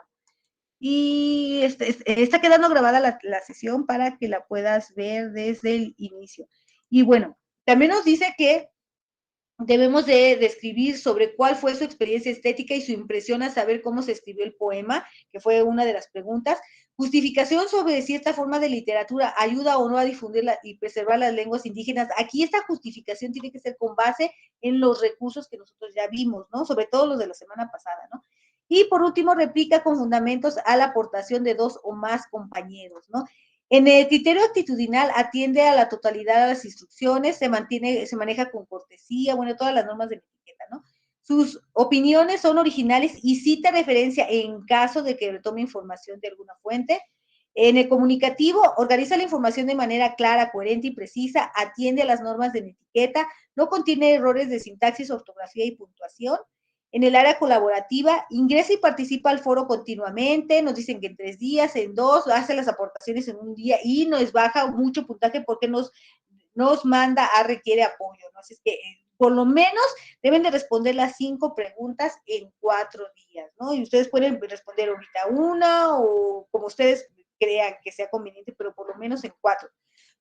A: Y está quedando grabada la sesión para que la puedas ver desde el inicio. Y bueno, también nos dice que debemos de describir sobre cuál fue su experiencia estética y su impresión a saber cómo se escribió el poema, que fue una de las preguntas. Justificación sobre cierta forma de literatura ayuda o no a difundir y preservar las lenguas indígenas. Aquí esta justificación tiene que ser con base en los recursos que nosotros ya vimos, ¿no? Sobre todo los de la semana pasada, ¿no? Y por último, replica con fundamentos a la aportación de dos o más compañeros, ¿no? En el criterio actitudinal atiende a la totalidad de las instrucciones, se maneja con cortesía, bueno, todas las normas de la etiqueta, ¿no? Sus opiniones son originales y cita referencia en caso de que retome información de alguna fuente. En el comunicativo, organiza la información de manera clara, coherente y precisa, atiende a las normas de la etiqueta, no contiene errores de sintaxis, ortografía y puntuación. En el área colaborativa, ingresa y participa al foro continuamente, nos dicen que en 3 días, en 2, hace las aportaciones en un día y nos baja mucho puntaje porque nos manda a requiere apoyo, ¿no? Así es que por lo menos deben de responder las 5 preguntas en 4 días, ¿no? Y ustedes pueden responder ahorita una o como ustedes crean que sea conveniente, pero por lo menos en 4.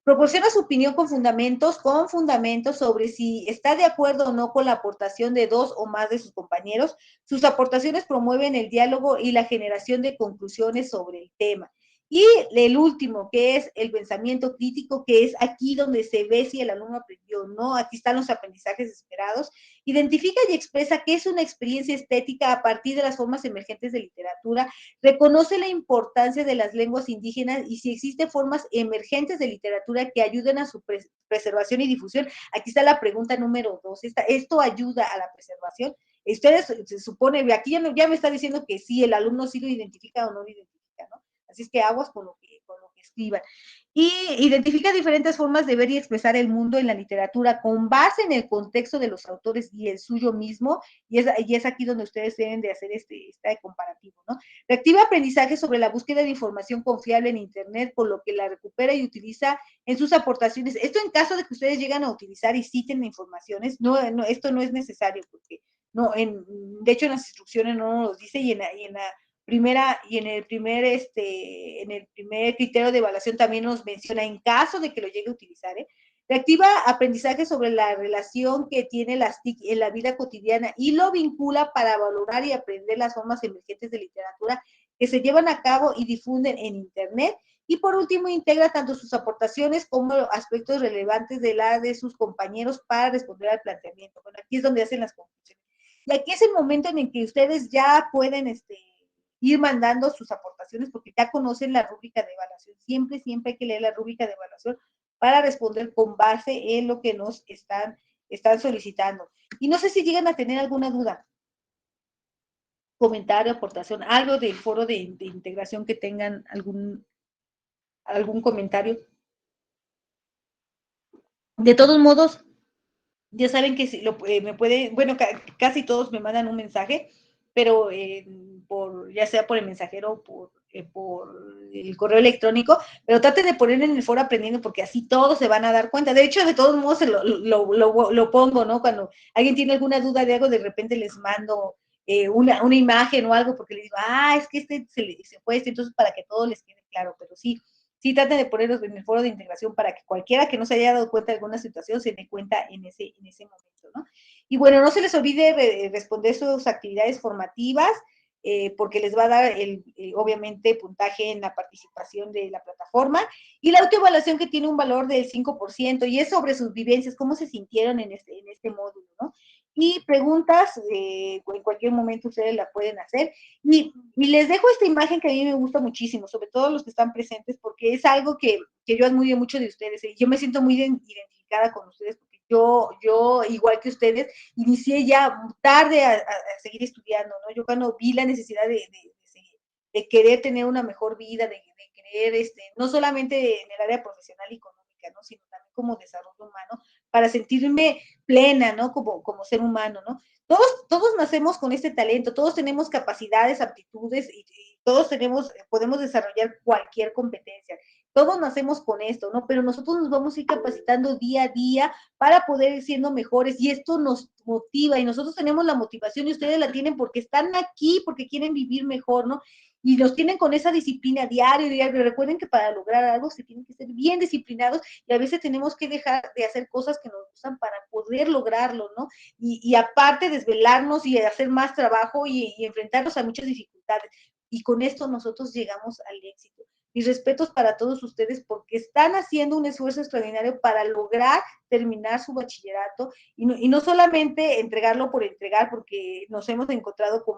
A: Proporciona su opinión con fundamentos sobre si está de acuerdo o no con la aportación de dos o más de sus compañeros. Sus aportaciones promueven el diálogo y la generación de conclusiones sobre el tema. Y el último, que es el pensamiento crítico, que es aquí donde se ve si el alumno aprendió o no. Aquí están los aprendizajes esperados. Identifica y expresa qué es una experiencia estética a partir de las formas emergentes de literatura. Reconoce la importancia de las lenguas indígenas y si existen formas emergentes de literatura que ayuden a su preservación y difusión. Aquí está la pregunta número 2. ¿Esto ayuda a la preservación? Ustedes se supone, aquí ya me está diciendo que sí, el alumno sí lo identifica o no lo identifica, ¿no? Así es que aguas con lo que escriban. Y identifica diferentes formas de ver y expresar el mundo en la literatura con base en el contexto de los autores y el suyo mismo, y es aquí donde ustedes deben de hacer este comparativo, ¿no? Reactiva aprendizaje sobre la búsqueda de información confiable en Internet, por lo que la recupera y utiliza en sus aportaciones. Esto en caso de que ustedes lleguen a utilizar y citen informaciones, esto no es necesario, porque de hecho en las instrucciones no nos lo dice y en la primera y en el primer criterio de evaluación también nos menciona en caso de que lo llegue a utilizar, reactiva aprendizaje sobre la relación que tiene las TIC en la vida cotidiana y lo vincula para valorar y aprender las formas emergentes de literatura que se llevan a cabo y difunden en Internet. Y por último, integra tanto sus aportaciones como aspectos relevantes de sus compañeros para responder al planteamiento. Bueno, aquí es donde hacen las conclusiones. Y aquí es el momento en el que ustedes ya pueden ir mandando sus aportaciones porque ya conocen la rúbrica de evaluación. Siempre hay que leer la rúbrica de evaluación para responder con base en lo que nos están solicitando. Y no sé si llegan a tener alguna duda, comentario, aportación, algo del foro de integración que tengan algún comentario. De todos modos, ya saben que si me pueden, bueno, casi todos me mandan un mensaje, pero ya sea por el mensajero o por el correo electrónico, pero traten de poner en el foro aprendiendo porque así todos se van a dar cuenta. De hecho, de todos modos lo pongo, ¿no? Cuando alguien tiene alguna duda de algo, de repente les mando una imagen o algo porque les digo, es que se fue entonces para que todo les quede claro, pero sí traten de ponerlos en el foro de integración para que cualquiera que no se haya dado cuenta de alguna situación se dé cuenta en ese momento, ¿no? Y bueno, no se les olvide responder sus actividades formativas, porque les va a dar obviamente puntaje en la participación de la plataforma, y la autoevaluación que tiene un valor del 5%, y es sobre sus vivencias, cómo se sintieron en este módulo, ¿no? Y preguntas, en cualquier momento ustedes la pueden hacer, y les dejo esta imagen que a mí me gusta muchísimo, sobre todo los que están presentes, porque es algo que yo admiro mucho de ustedes, y yo me siento muy identificada con ustedes, porque yo igual que ustedes, inicié ya tarde a seguir estudiando, ¿no? Yo cuando vi la necesidad de querer tener una mejor vida, de querer, no solamente en el área profesional y económica, ¿no? Sino también como desarrollo humano, para sentirme plena, ¿no? Como ser humano, ¿no? Todos nacemos con este talento, todos tenemos capacidades, aptitudes y todos podemos desarrollar cualquier competencia. Todos nacemos con esto, ¿no? Pero nosotros nos vamos a ir capacitando día a día para poder ir siendo mejores y esto nos motiva y nosotros tenemos la motivación y ustedes la tienen porque están aquí, porque quieren vivir mejor, ¿no? y los tienen con esa disciplina diario, diario. Recuerden que para lograr algo se tienen que ser bien disciplinados y a veces tenemos que dejar de hacer cosas que nos gustan para poder lograrlo, ¿no? Y aparte desvelarnos y hacer más trabajo y enfrentarnos a muchas dificultades. Y con esto nosotros llegamos al éxito. Mis respetos para todos ustedes porque están haciendo un esfuerzo extraordinario para lograr terminar su bachillerato y no solamente entregarlo por entregar, porque nos hemos encontrado con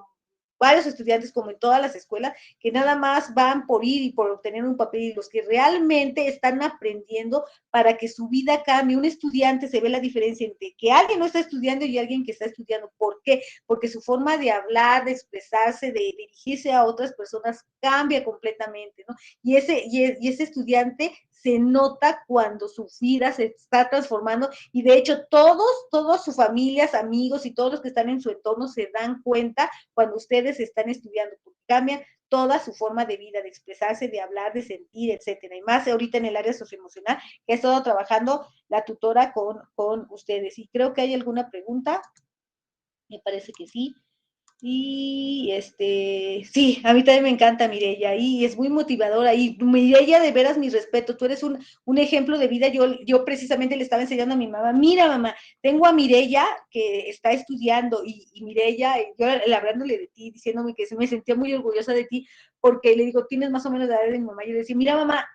A: varios estudiantes, como en todas las escuelas, que nada más van por ir y por obtener un papel, y los que realmente están aprendiendo para que su vida cambie. Un estudiante se ve la diferencia entre que alguien no está estudiando y alguien que está estudiando. ¿Por qué? Porque su forma de hablar, de expresarse, de dirigirse a otras personas cambia completamente, ¿no? Y ese estudiante se nota cuando su vida se está transformando y de hecho todos sus familias, amigos y todos los que están en su entorno se dan cuenta cuando ustedes están estudiando, porque cambian toda su forma de vida, de expresarse, de hablar, de sentir, etcétera. Y más ahorita en el área socioemocional, que ha estado trabajando la tutora con ustedes. Y creo que hay alguna pregunta. Me parece que sí. Y sí, a mí también me encanta Mireya y es muy motivadora. Y Mireya, de veras, mi respeto, tú eres un ejemplo de vida. Yo precisamente le estaba enseñando a mi mamá, mira mamá, tengo a Mireya que está estudiando y Mireya, yo hablándole de ti, diciéndome que me sentía muy orgullosa de ti, porque le digo, tienes más o menos la edad de mi mamá. Yo le decía, mira mamá,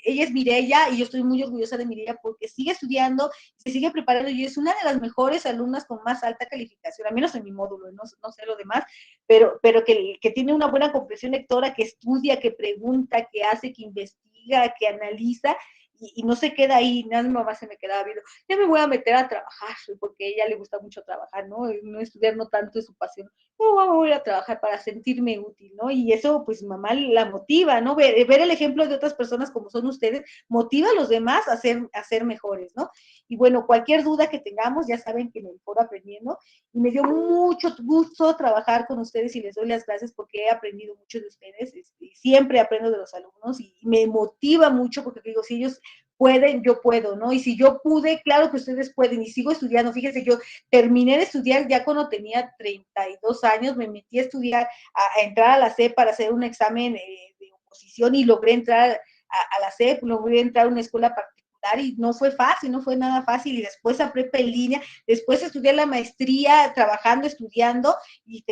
A: ella es Mireya y yo estoy muy orgullosa de Mireya porque sigue estudiando, se sigue preparando y es una de las mejores alumnas con más alta calificación, al menos en mi módulo, no sé lo demás, pero que tiene una buena comprensión lectora, que estudia, que pregunta, que hace, que investiga, que analiza y no se queda ahí. Nada, mi mamá se me quedaba viendo, ya me voy a meter a trabajar, porque a ella le gusta mucho trabajar, ¿no? No estudiar no tanto es su pasión. No, voy a trabajar para sentirme útil, ¿no? Y eso, pues, mamá la motiva, ¿no? Ver el ejemplo de otras personas como son ustedes, motiva a los demás a ser mejores, ¿no? Y bueno, cualquier duda que tengamos, ya saben que en el foro Aprendiendo, y me dio mucho gusto trabajar con ustedes y les doy las gracias porque he aprendido mucho de ustedes, y siempre aprendo de los alumnos y me motiva mucho porque digo, si ellos pueden, yo puedo, ¿no? Y si yo pude, claro que ustedes pueden y sigo estudiando. Fíjense, yo terminé de estudiar ya cuando tenía 32 años, me metí a estudiar, a entrar a la SEP para hacer un examen de oposición y logré entrar a la SEP, logré entrar a una escuela particular y no fue fácil, no fue nada fácil, y después a prepa en línea, después estudié la maestría, trabajando, estudiando y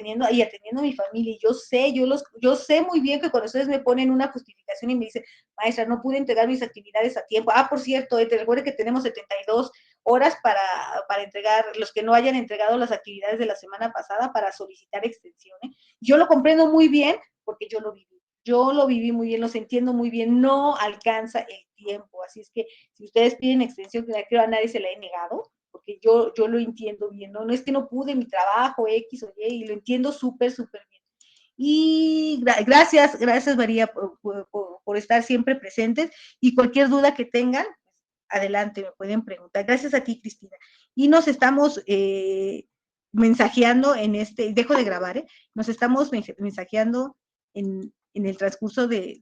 A: atendiendo a mi familia. Y yo sé muy bien que cuando ustedes me ponen una justificación y me dicen, maestra, no pude entregar mis actividades a tiempo. Por cierto, te recuerdo que tenemos 72 horas para entregar, los que no hayan entregado las actividades de la semana pasada, para solicitar extensión, ¿eh? Yo lo comprendo muy bien porque yo lo viví. Yo lo viví muy bien, los entiendo muy bien, no alcanza el tiempo, así es que si ustedes piden extensión, que creo a nadie se la he negado, porque yo lo entiendo bien, ¿no? No es que no pude mi trabajo X o Y, y lo entiendo súper bien. Y gracias María por estar siempre presentes, y cualquier duda que tengan, adelante, me pueden preguntar. Gracias a ti, Cristina. Y nos estamos mensajeando dejo de grabar, nos estamos mensajeando en el transcurso de